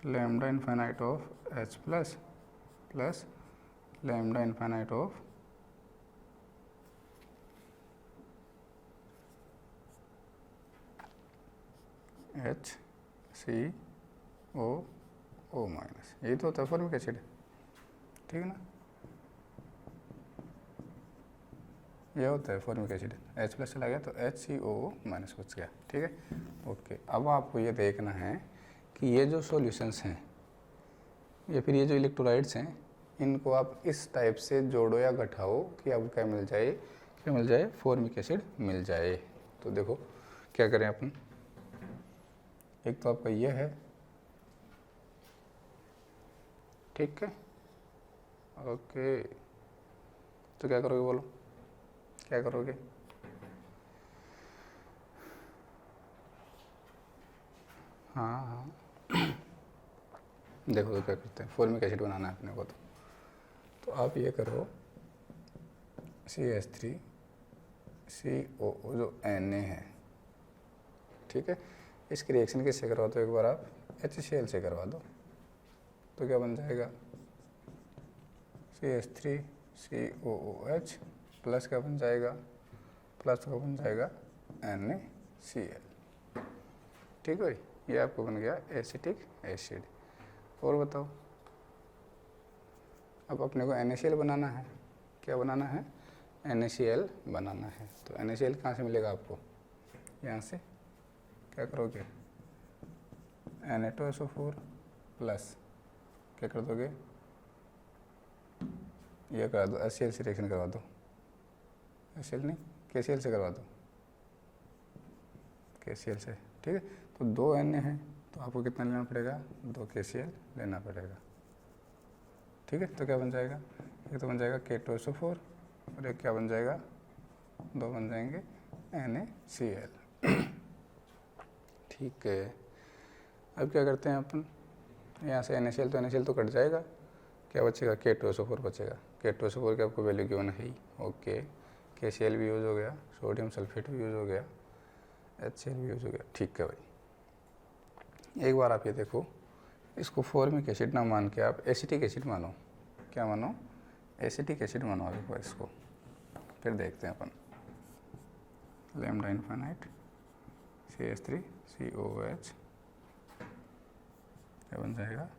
Lambda infinite of H plus plus lambda infinite of HCOO minus. यही तो होता है फॉर्मिक एसिड, ठीक है ना। यह होता है फॉर्मिक एसिड। H प्लस चला गया तो HCOO माइनस बच गया, ठीक है। ओके, अब आपको ये देखना है कि ये जो सॉल्यूशंस हैं या फिर ये जो इलेक्ट्रोलाइट्स हैं, इनको आप इस टाइप से जोड़ो या घटाओ कि आपको क्या मिल जाए? क्या मिल जाए? फॉर्मिक एसिड मिल जाए। तो देखो क्या करें अपन। एक तो आपका ये है, ठीक है। ओके, तो क्या करोगे बोलो? क्या करोगे? हाँ देखो तो क्या करते हैं, फॉर्मिक एसिड बनाना है अपने को। तो आप ये करो CH3COO जो Na है, ठीक है। इसकी रिएक्शन किससे करवा दो? एक बार आप HCl से करवा दो, तो क्या बन जाएगा? CH3COOH प्लस क्या बन जाएगा? प्लस का बन जाएगा NaCl, ठीक है भाई। ये आपको बन गया एसिटिक एसिड। और बताओ, अब अपने को NaCl बनाना है। क्या बनाना है? NaCl बनाना है। तो NaCl कहाँ से मिलेगा आपको? यहाँ से। क्या करोगे? Na2SO4 प्लस क्या कर दोगे? ये करा दो, HCl से रिएक्शन करवा दो। HCl नहीं, KCl से करवा दो, KCl से, ठीक है। तो 2 Na है तो आपको कितना लेना पड़ेगा? 2 KCl लेना पड़ेगा, ठीक है। तो क्या बन जाएगा? एक तो बन जाएगा K2SO4 और एक क्या बन जाएगा? 2 बन जाएंगे NaCl, ठीक है। अब क्या करते हैं अपन? यहाँ से NaCl तो NaCl तो कट जाएगा, क्या बचेगा? K2SO4 बचेगा। K2SO4 की आपको वैल्यू गिवन है ही, ओके। KCl भी यूज़ हो गया, सोडियम सल्फेट भी यूज़ हो गया, HCl भी यूज़ हो गया, ठीक है भाई। एक बार आप ये देखो, इसको फॉर्मिक एसिड ना मान के आप एसिटिक एसिड मानो। क्या मानो? एसिटिक एसिड मानो आप एक बार इसको, फिर देखते हैं अपन। लैम्डा इनफाइनाइट CH3COOH क्या बन जाएगा?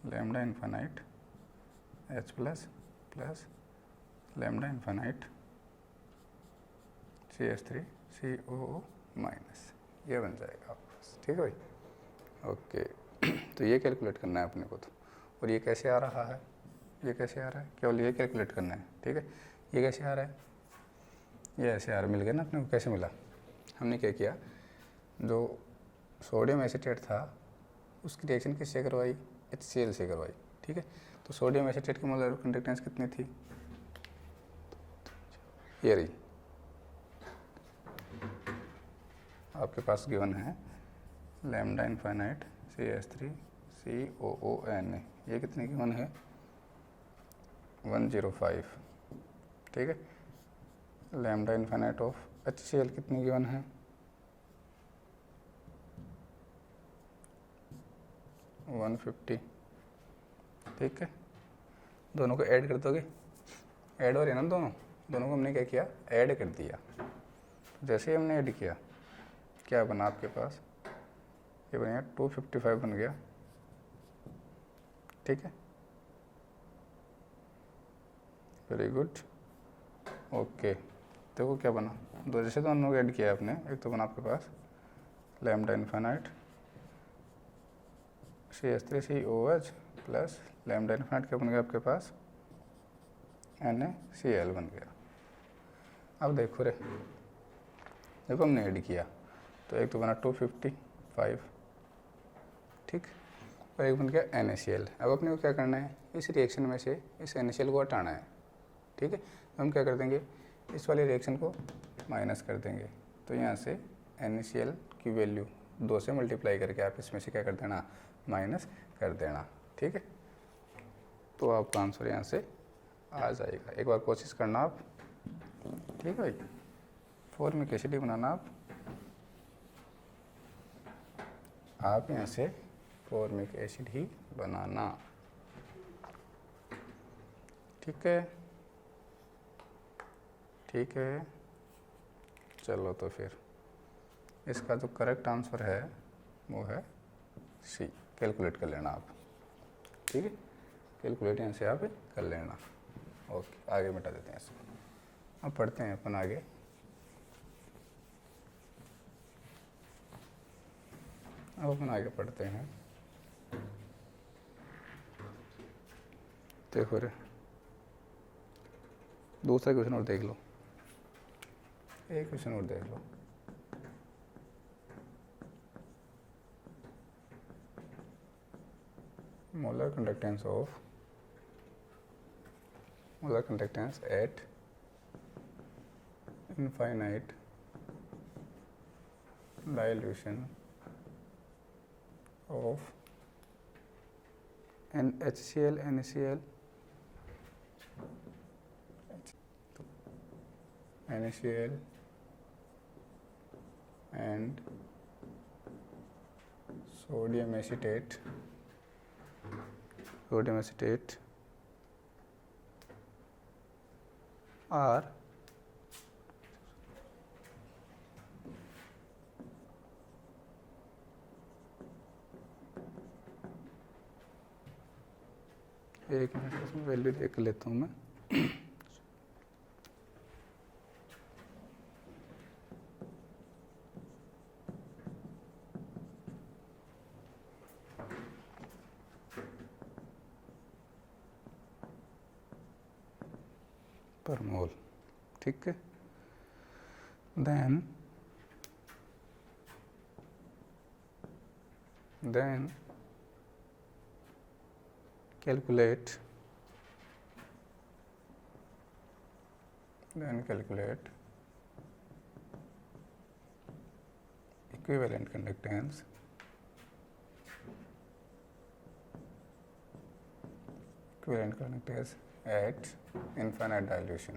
Lambda infinite H plus plus lambda infinite CH3COO minus, ये बन जाएगा आपके पास, ठीक है भाई। ओके तो ये कैलकुलेट करना है अपने को। तो और ये कैसे आ रहा है? ये कैसे आ रहा है? केवल ये कैलकुलेट करना है, ठीक है। ये कैसे आ रहा है? ये ऐसे मिल गया ना अपने को। कैसे मिला? हमने क्या किया, जो सोडियम एसीटेट था उसकी रिएक्शन किससे करवाई? HCl से करवाई, ठीक है। तो सोडियम एसीटेट की मोलर कंडक्टेंस कितनी थी? ये रही आपके पास गिवन है, लैम्डा इनफाइनाइट CH3COONA, ये कितने गिवन है? 105, ठीक है। लैम्डा इन्फिनिट ऑफ HCl कितनी गिवन है, 150। ठीक है, दोनों को ऐड कर दोगे, ऐड हो रहे हैं ना दोनों को हमने क्या किया, ऐड कर दिया। जैसे ही हमने ऐड किया क्या बना आपके पास, ये बन गया 255 बन गया। ठीक है, वेरी गुड, ओके। देखो क्या बना, दो जैसे दोनों को ऐड किया आपने, एक तो बना आपके पास lambda infinite CH3COH plus lambda infinite क्या बन गया आपके पास, NaCl बन गया। अब देखो देखो हमने ऐड किया तो एक तो बना 255, ठीक, और एक बन गया NaCl। अब अपने को क्या करना है, इस रिएक्शन में से इस NaCl को हटाना है। ठीक है, हम क्या कर देंगे, इस वाले रिएक्शन को माइनस कर देंगे, तो यहाँ से NaCl की वैल्यू 2 से मल्टीप्लाई करके आप इसमें से क्या कर देना, माइनस कर देना। ठीक है, तो आपका आंसर यहाँ से आ जाएगा। एक बार कोशिश करना आप, ठीक है भाई। फॉर्मिक एसिड ही बनाना आप यहाँ से फॉर्मिक एसिड ही बनाना। ठीक है, ठीक है, चलो तो फिर इसका जो करेक्ट आंसर है वो है सी। कैलकुलेट कर लेना आप, ठीक है, कैलकुलेट यहाँ से आप कर लेना। ओके, आगे मिटा देते हैं इसको, अब पढ़ते हैं अपन आगे। अब अपन आगे पढ़ते हैं। देखो रे, दूसरा क्वेश्चन और देख लो, एक क्वेश्चन और देख लो। Molar conductance at infinite dilution of HCl, NaCl, and sodium acetate are एक मिनट, इसमें वैल्यू देख लेता हूँ मैं। पर मोल, ठीक है। then calculate equivalent conductance at infinite dilution,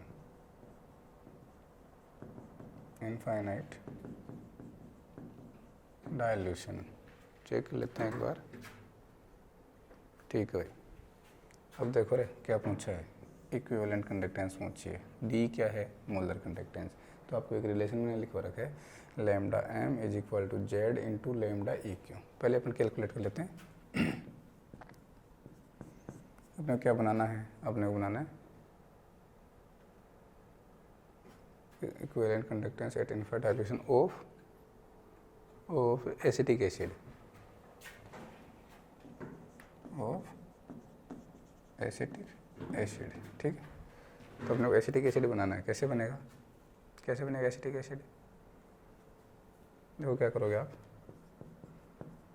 check कर लेते हैं एक बार। ठीक है भाई, अब देखो रे क्या पूछा है, इक्विवेलेंट कंडक्टेंस पूछी है। डी क्या है, मोलर कंडक्टेंस। तो आपको एक रिलेशन में लिखवा रखा है, lambda m is equal to Z into lambda E Q. पहले अपन कैलकुलेट कर लेते हैं। अपने क्या बनाना है, अपने को बनाना है equivalent conductance at infinite dilution of acetic acid, ठीक है। तो अपने को एसिटिक एसिड बनाना है। कैसे बनेगा एसिटिक एसिड, देखो क्या करोगे आप,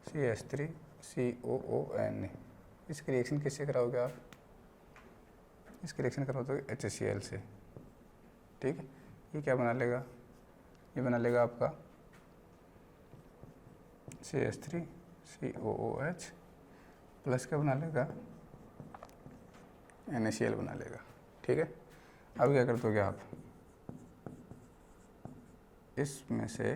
CH3COON, इसकी रिएक्शन किससे कराओगे आप, इसकी रिएक्शन कराओगे HCl से, ठीक है। ये क्या बना लेगा, ये बना लेगा आपका CH3COOH प्लस क्या बना लेगा, NaCl बना लेगा, ठीक है। अब क्या कर दोगे आप, इसमें से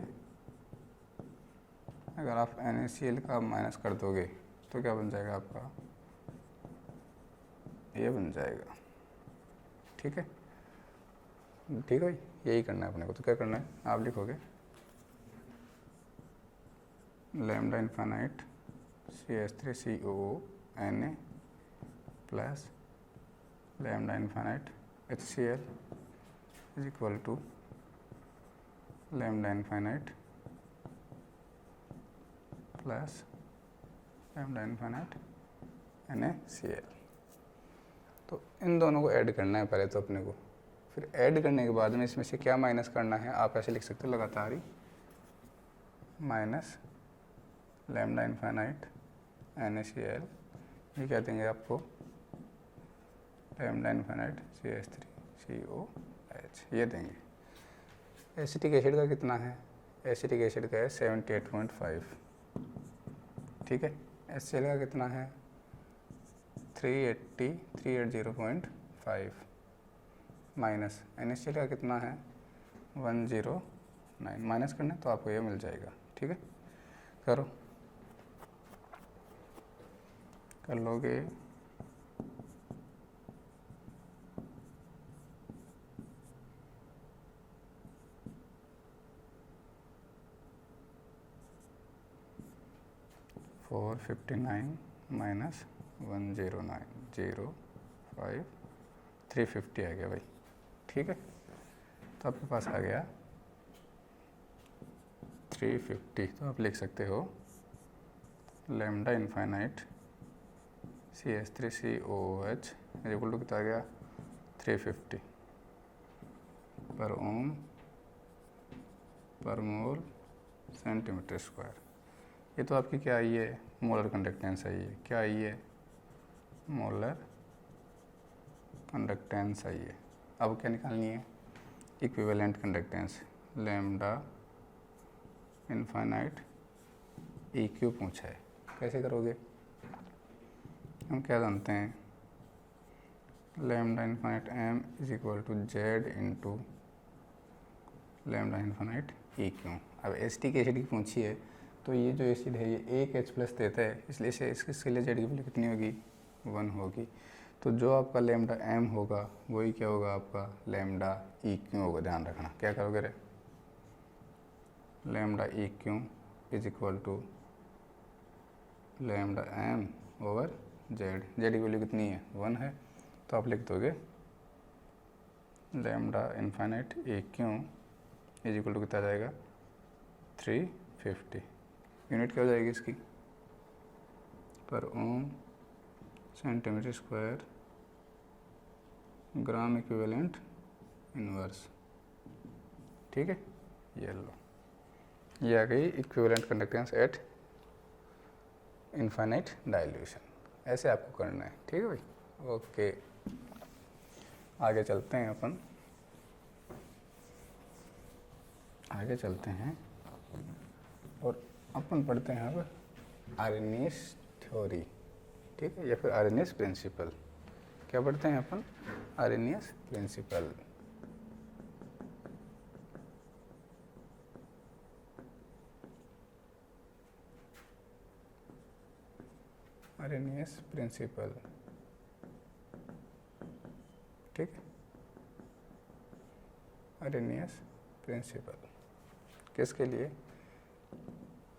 अगर आप NaCl का माइनस कर दोगे तो क्या बन जाएगा आपका, ये बन जाएगा। ठीक है, ठीक है भाई, यही करना है अपने को। तो क्या करना है, आप लिखोगे lambda infinite CH3COO Na plus lambda infinite HCl is equal to lambda infinite plus lambda infinite NaCl। तो इन दोनों को ऐड करना है पहले तो अपने को, फिर ऐड करने के बाद में इसमें से क्या माइनस करना है, आप ऐसे लिख सकते हो लगातार ही, माइनस लैम्डा इनफाइनाइट NaCl, ये क्या देंगे आपको, लैम्डा इनफाइनाइट CH3COH, ये देंगे। एसिटिक एसिड का कितना है, एसिटिक एसिड का है 78.5, ठीक है। HCl का कितना है 380.5 माइनस NaCl का कितना है 109, माइनस करना है तो आपको ये मिल जाएगा। ठीक है, करो, कर लोगे। फोर 59 माइनस 109 05 350 आ गया भाई। ठीक है, तो आपके पास आ गया 350। तो आप लिख सकते हो lambda infinite CH3COOH equal to कितना आ गया 350 पर ओम पर मोल सेंटीमीटर स्क्वायर। ये तो आपकी क्या आई है, मोलर कंडक्टेंस आई है। क्या आई है, मोलर कंडक्टेंस आई है। अब क्या निकालनी है, equivalent conductance, lambda infinite EQ पूछा है, कैसे करोगे, हम क्या जानते हैं, lambda infinite M is equal to Z into lambda infinite EQ। अब एसिटिक एसिड की पूछी है तो ये जो एसिड है ये एक H प्लस देता है, इसलिए इसे इसके लिए Z की वैल्यू कितनी होगी 1 होगी। तो जो आपका लैम्डा M होगा वही क्या होगा आपका लैम्डा EQ होगा। ध्यान रखना, क्या करोगे रे, lambda EQ is equal to lambda M over Z की वैल्यू कितनी है 1 है, तो आप लिख दोगे lambda infinite EQ is equal to कितना जाएगा 350। यूनिट क्या हो जाएगी इसकी, per ohm centimetre square gram equivalent inverse. ठीक है, ये लो, ये आ गई equivalent conductance at infinite dilution. ऐसे आपको करना है। ठीक है भाई, ओके, आगे चलते हैं अपन, आगे चलते हैं और अपन पढ़ते हैं अब आर्हेनियस थ्योरी। ठीक है, या फिर आर्हेनियस प्रिंसिपल। क्या पढ़ते हैं अपन, आर्हेनियस प्रिंसिपल। आर्हेनियस प्रिंसिपल, ठीक है, आर्हेनियस प्रिंसिपल किसके लिए,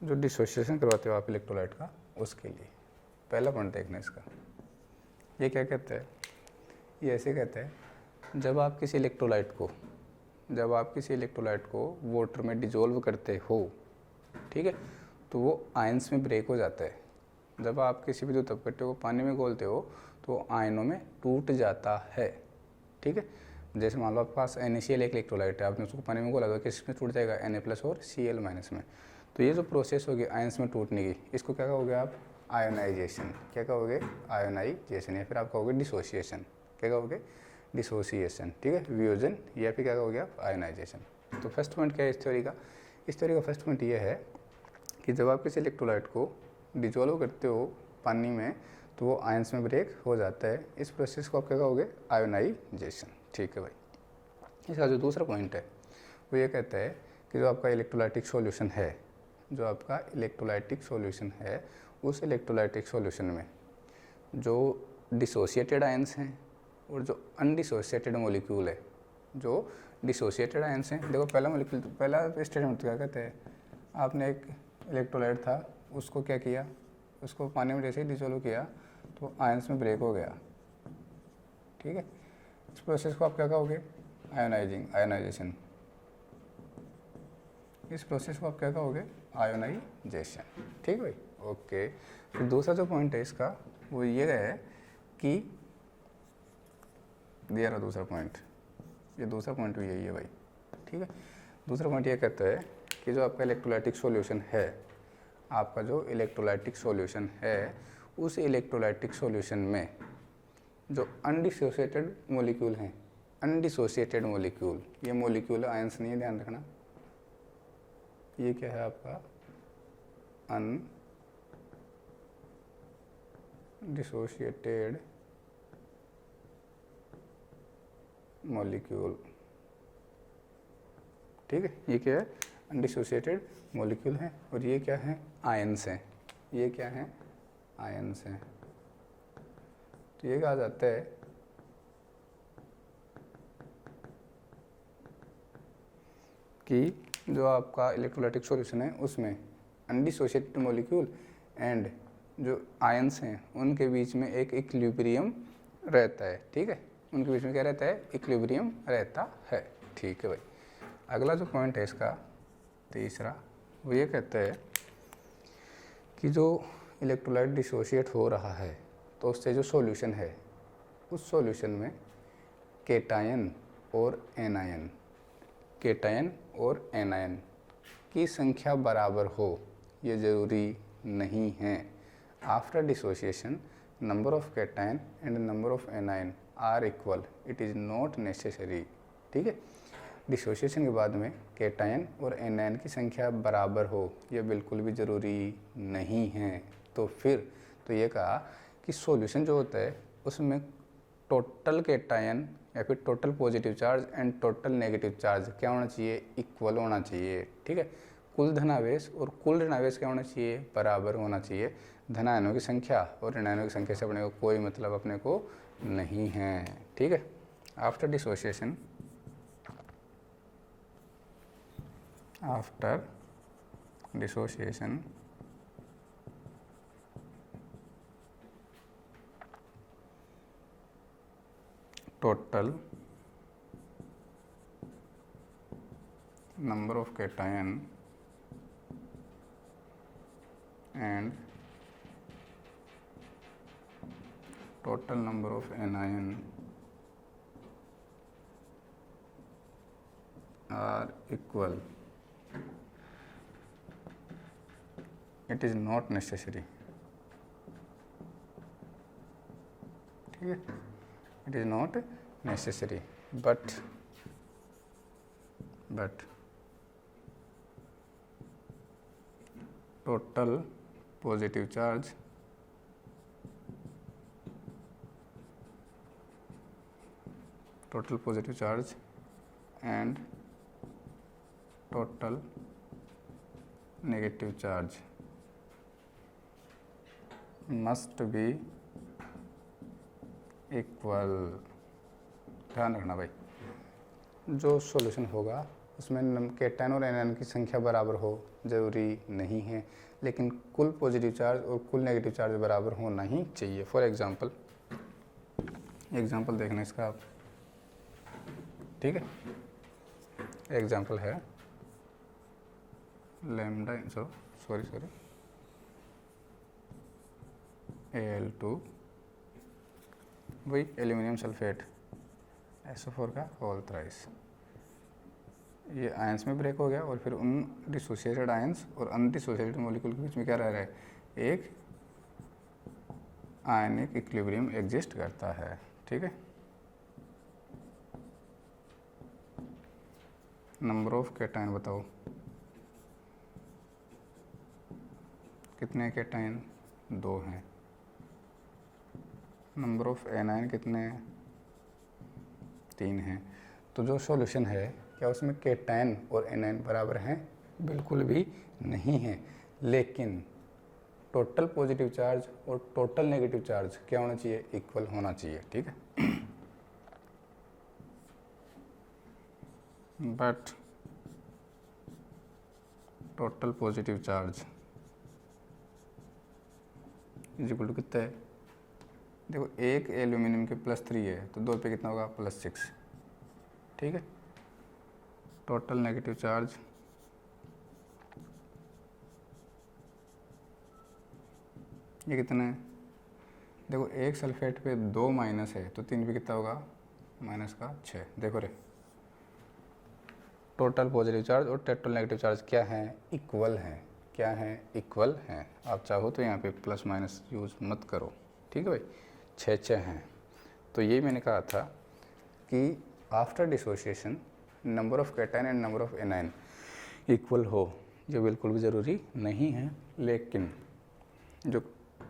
जो डिसोसिएशन करवाते हो आप इलेक्ट्रोलाइट का उसके लिए। पहला पॉइंट देखना इसका, ये क्या कहता है, ये ऐसे कहता है जब आप किसी इलेक्ट्रोलाइट को वाटर में डिजोल्व करते हो, ठीक है, तो वो आयंस में ब्रेक हो जाता है। जब आप किसी भी दो तपकट्टे को पानी में घोलते हो तो वो आयनों में टूट जाता है। ठीक है, जैसे मान लो आपके पास NaCl एक इलेक्ट्रोलाइट है, आपने उसको पानी में घोला तो किस में टूट जाएगा Na+ और Cl- में। तो ये जो प्रोसेस होगी आयंस में टूटने की, इसको क्या कहोगे आप, आयोनाइजेशन। क्या कहोगे, आयोनाइजेशन, या फिर आप कहोगे डिसोसिएशन। क्या कहोगे, डिसोसिएशन। ठीक है, वियोजन, या फिर क्या कहोगे आप, आयोनाइजेशन। तो फर्स्ट पॉइंट क्या है इस थ्योरी का, इस थ्योरी का फर्स्ट पॉइंट ये है कि जब आप किसी इलेक्ट्रोलाइट को डिजोल्व करते हो पानी में तो वो आयंस में ब्रेक हो जाता है। इस प्रोसेस को आप क्या कहोगे, आयोनाइजेशन। ठीक है भाई, इसका जो दूसरा पॉइंट है वो ये कहता है कि जो आपका इलेक्ट्रोलाइटिक सॉल्यूशन है, जो आपका इलेक्ट्रोलाइटिक सॉल्यूशन है, उस इलेक्ट्रोलाइटिक सॉल्यूशन में जो डिसोसिएटेड आयंस हैं और जो अनडिसोसिएटेड मॉलिक्यूल है, जो डिसोसिएटेड आयंस हैं, देखो पहला मॉलिक्यूल, पहला स्टेटमेंट क्या कहते हैं, आपने एक इलेक्ट्रोलाइट था, उसको क्या किया, उसको पानी में जैसे ही डिसोल्व किया तो आयंस में ब्रेक हो गया, ठीक है। इस प्रोसेस को आप क्या कहोगे, आयोनाइजेशन। इस प्रोसेस को आप क्या कहोगे, आयोनाइजेशन, ठीक है भाई, ओके। फिर दूसरा जो पॉइंट है इसका वो ये है कि दिया रहा दूसरा पॉइंट, ये दूसरा पॉइंट भी यही है भाई, ठीक है। दूसरा पॉइंट ये कहता है कि जो आपका इलेक्ट्रोलाइटिक सॉल्यूशन है, आपका जो इलेक्ट्रोलाइटिक सॉल्यूशन है, उस इलेक्ट्रोलाइटिक सॉल्यूशन में जो अनडिसोसिएटेड मॉलिक्यूल हैं, अनडिसोसिएटेड मॉलिक्यूल, ये मॉलिक्यूल आयंस नहीं है, ध्यान रखना, ये क्या है आपका अनडिसोसिएटेड मॉलिक्यूल, ठीक है। ये क्या है, अनडिसोसिएटेड मॉलिक्यूल है, और ये क्या है, आयंस हैं, ये क्या है, आयंस हैं। तो ये कहा जाता है कि जो आपका इलेक्ट्रोलाइटिक सॉल्यूशन है उसमें अनडिसोसिएटेड मॉलिक्यूल एंड जो आयंस हैं उनके बीच में एक इक्विलिब्रियम रहता है, ठीक है। उनके बीच में क्या रहता है, इक्विलिब्रियम रहता है, ठीक है भाई। अगला जो पॉइंट है इसका तीसरा, वो ये कहता है कि जो इलेक्ट्रोलाइट डिसोशिएट हो रहा है तो उससे जो सॉल्यूशन है, उस सॉल्यूशन में केटायन और एनायन, केटायन और एनायन की संख्या बराबर हो, ये ज़रूरी नहीं है। After dissociation number of cation and number of anion are equal, it is not necessary, ठीक है। डिसोसिएशन के बाद में केटायन और एनायन की संख्या बराबर हो, यह बिल्कुल भी ज़रूरी नहीं है। तो फिर तो ये कहा कि सॉल्यूशन जो होता है उसमें टोटल केटायन या फिर total positive charge and total negative charge क्या होना चाहिए, इक्वल होना चाहिए, ठीक है। कुल धनावेश और कुल ऋणावेश क्या होना चाहिए, बराबर होना चाहिए। धनायनों की संख्या और ऋणायनों की संख्या से अपने को कोई मतलब अपने को नहीं है, ठीक है। After dissociation, after dissociation total number of cation and total number of anion are equal, it is not necessary, ठीक है। It is not necessary, but total positive charge and total negative charge must be equal. ध्यान रखना भाई, जो solution होगा उसमें cation और anion की संख्या बराबर हो ज़रूरी नहीं है, लेकिन कुल पॉजिटिव चार्ज और कुल नेगेटिव चार्ज बराबर होना ही चाहिए। फॉर एग्जांपल देखना इसका आप, ठीक है। एग्जांपल है लैम्डा Al2 वही एल्यूमिनियम सल्फेट SO4 का होल थ्राइस, ये आयंस में ब्रेक हो गया और फिर उन डिसोसिएटेड आयंस और अनडिसोसिएटेड मॉलिक्यूल के बीच में क्या रह रहा है, एक आयनिक इक्विलिब्रियम एग्जिस्ट करता है, ठीक है। नंबर ऑफ केटायन बताओ, कितने केटायन, 2 हैं। नंबर ऑफ एनायन कितने हैं, 3 हैं। तो जो सॉल्यूशन है क्या उसमें केटायन और एनायन बराबर हैं? बिल्कुल भी नहीं है। लेकिन टोटल पॉजिटिव चार्ज और टोटल नेगेटिव चार्ज क्या होना चाहिए? इक्वल होना चाहिए, ठीक है। But total positive charge is equal to कितना है? देखो एक एल्यूमिनियम के +3 है तो 2 पे कितना होगा? +6, ठीक है। टोटल नेगेटिव चार्ज ये कितना है? देखो एक सल्फेट पे 2 माइनस है तो 3 पे कितना होगा? -6। देखो रे, टोटल पॉजिटिव चार्ज और टोटल नेगेटिव चार्ज क्या है? इक्वल हैं। क्या है? इक्वल हैं। आप चाहो तो यहाँ पे प्लस माइनस यूज़ मत करो, ठीक है भाई। 6 हैं। तो यही मैंने कहा था कि after dissociation number of cation and number of anion equal हो, ये बिल्कुल भी ज़रूरी नहीं है। लेकिन जो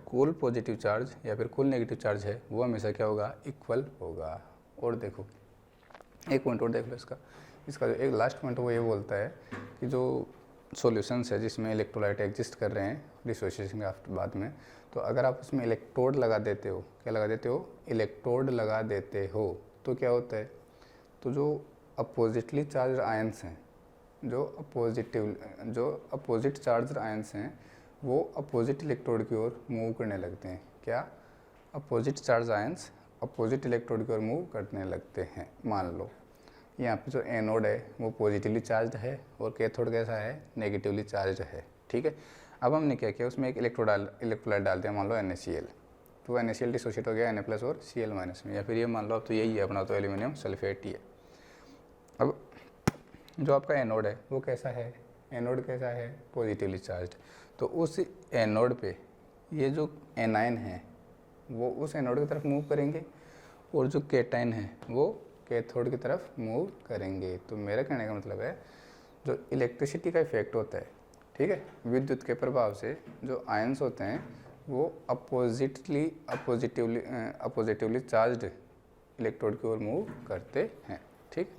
कुल पॉजिटिव चार्ज या फिर कुल नेगेटिव चार्ज है वो हमेशा क्या होगा? इक्वल होगा। और देखो एक पॉइंट और देख लो इसका जो एक लास्ट पॉइंट वो ये बोलता है कि जो सॉल्यूशंस है जिसमें इलेक्ट्रोलाइट एग्जिस्ट कर रहे हैं डिसोसिएशन के बाद में, तो अगर आप उसमें इलेक्ट्रोड लगा देते हो, क्या लगा देते हो? इलेक्ट्रोड लगा देते हो, तो क्या होता है? तो जो अपोजिटली चार्ज आयंस हैं, जो अपोजिट चार्ज आयंस हैं वो अपोजिट इलेक्ट्रोड की ओर मूव करने लगते हैं। क्या? Opposite charge ions opposite electrode की ओर मूव करने लगते हैं। मान लो यहाँ पे जो एनोड है वो पॉजिटिवली चार्ज है और कैथोड कैसा है? नेगेटिवली चार्ज है, ठीक है। अब हमने क्या किया? उसमें एक इलेक्ट्रोलाइट डाल दिया, मान लो NaCl, तो NaCl डिसोशिएट हो गया Na+ और Cl- में, या फिर ये मान लो अब तो यही है अपना, तो एल्यूमिनियम सल्फेट ही है। अब जो आपका एनोड है वो कैसा है? एनोड कैसा है? Positively charge. तो उस एनोड पे ये जो एनायन है वो उस एनोड की तरफ मूव करेंगे और जो कैटायन है वो कैथोड की तरफ मूव करेंगे। तो मेरा कहने का मतलब है जो इलेक्ट्रिसिटी का इफेक्ट होता है, ठीक है, विद्युत के प्रभाव से जो आयंस होते हैं वो अपोजिटिवली चार्ज्ड इलेक्ट्रोड की ओर मूव करते हैं, ठीक।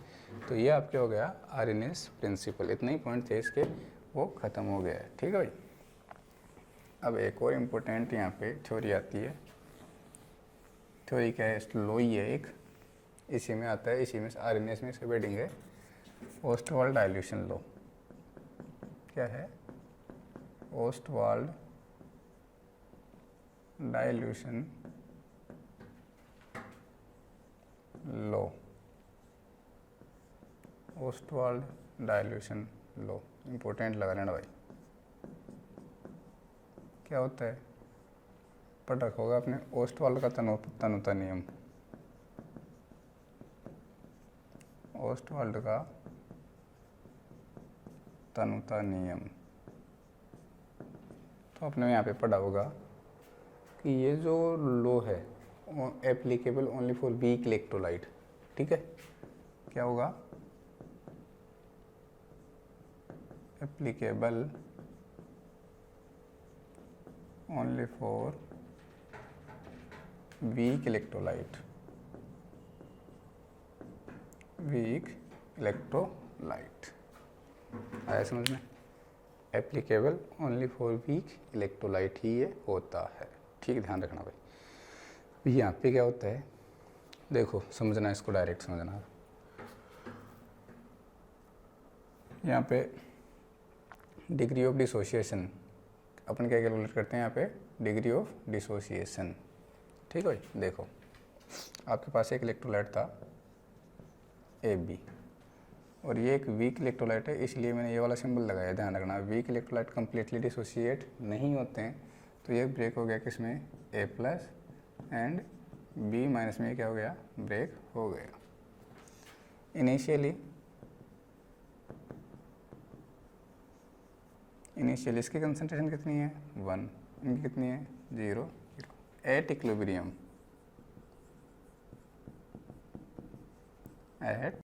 तो ये आपके हो गया आर्रहीनियस प्रिंसिपल। इतने ही पॉइंट थे इसके, वो ख़त्म हो गया है, ठीक है भाई। अब एक और इम्पोर्टेंट यहाँ पे थ्योरी आती है। थ्योरी क्या है? लो ही है एक, इसी में आता है, इसी में आर्रहीनियस में इसका हेडिंग है ओस्टवाल्ड डाइल्यूशन लॉ। क्या है? Ostwald dilution law. Ostwald dilution law important लगा लेना भाई। क्या होता है? पढ़ रखा होगा आपने, ओस्टवाल्ड का तनुता नियम। ओस्टवाल्ड का तनुता नियम, तो आपने यहाँ पे पढ़ा होगा कि ये जो लॉ है applicable only for weak electrolyte, ठीक है। क्या होगा? Applicable only for weak electrolyte, weak electrolyte. आया समझ में? Applicable only for weak electrolyte ही ये होता है, ठीक, ध्यान रखना भाई। यहाँ पे क्या होता है देखो, समझना, इसको डायरेक्ट समझना। यहाँ पे डिग्री ऑफ डिसोसिएशन अपन क्या कैलकुलेट करते हैं? यहाँ पे डिग्री ऑफ डिसोसिएशन, ठीक है भाई। देखो आपके पास एक इलेक्ट्रोलाइट था AB और ये एक वीक इलेक्ट्रोलाइट है, इसलिए मैंने ये वाला सिंबल लगाया। ध्यान रखना, वीक इलेक्ट्रोलाइट कम्प्लीटली डिसोसिएट नहीं होते हैं, तो ये ब्रेक हो गया किसमें? A+ एंड B- में क्या हो गया? ब्रेक हो गया। इनिशियली इसकी कंसंट्रेशन कितनी है? 1, इनकी कितनी है? 0। At equilibrium, eight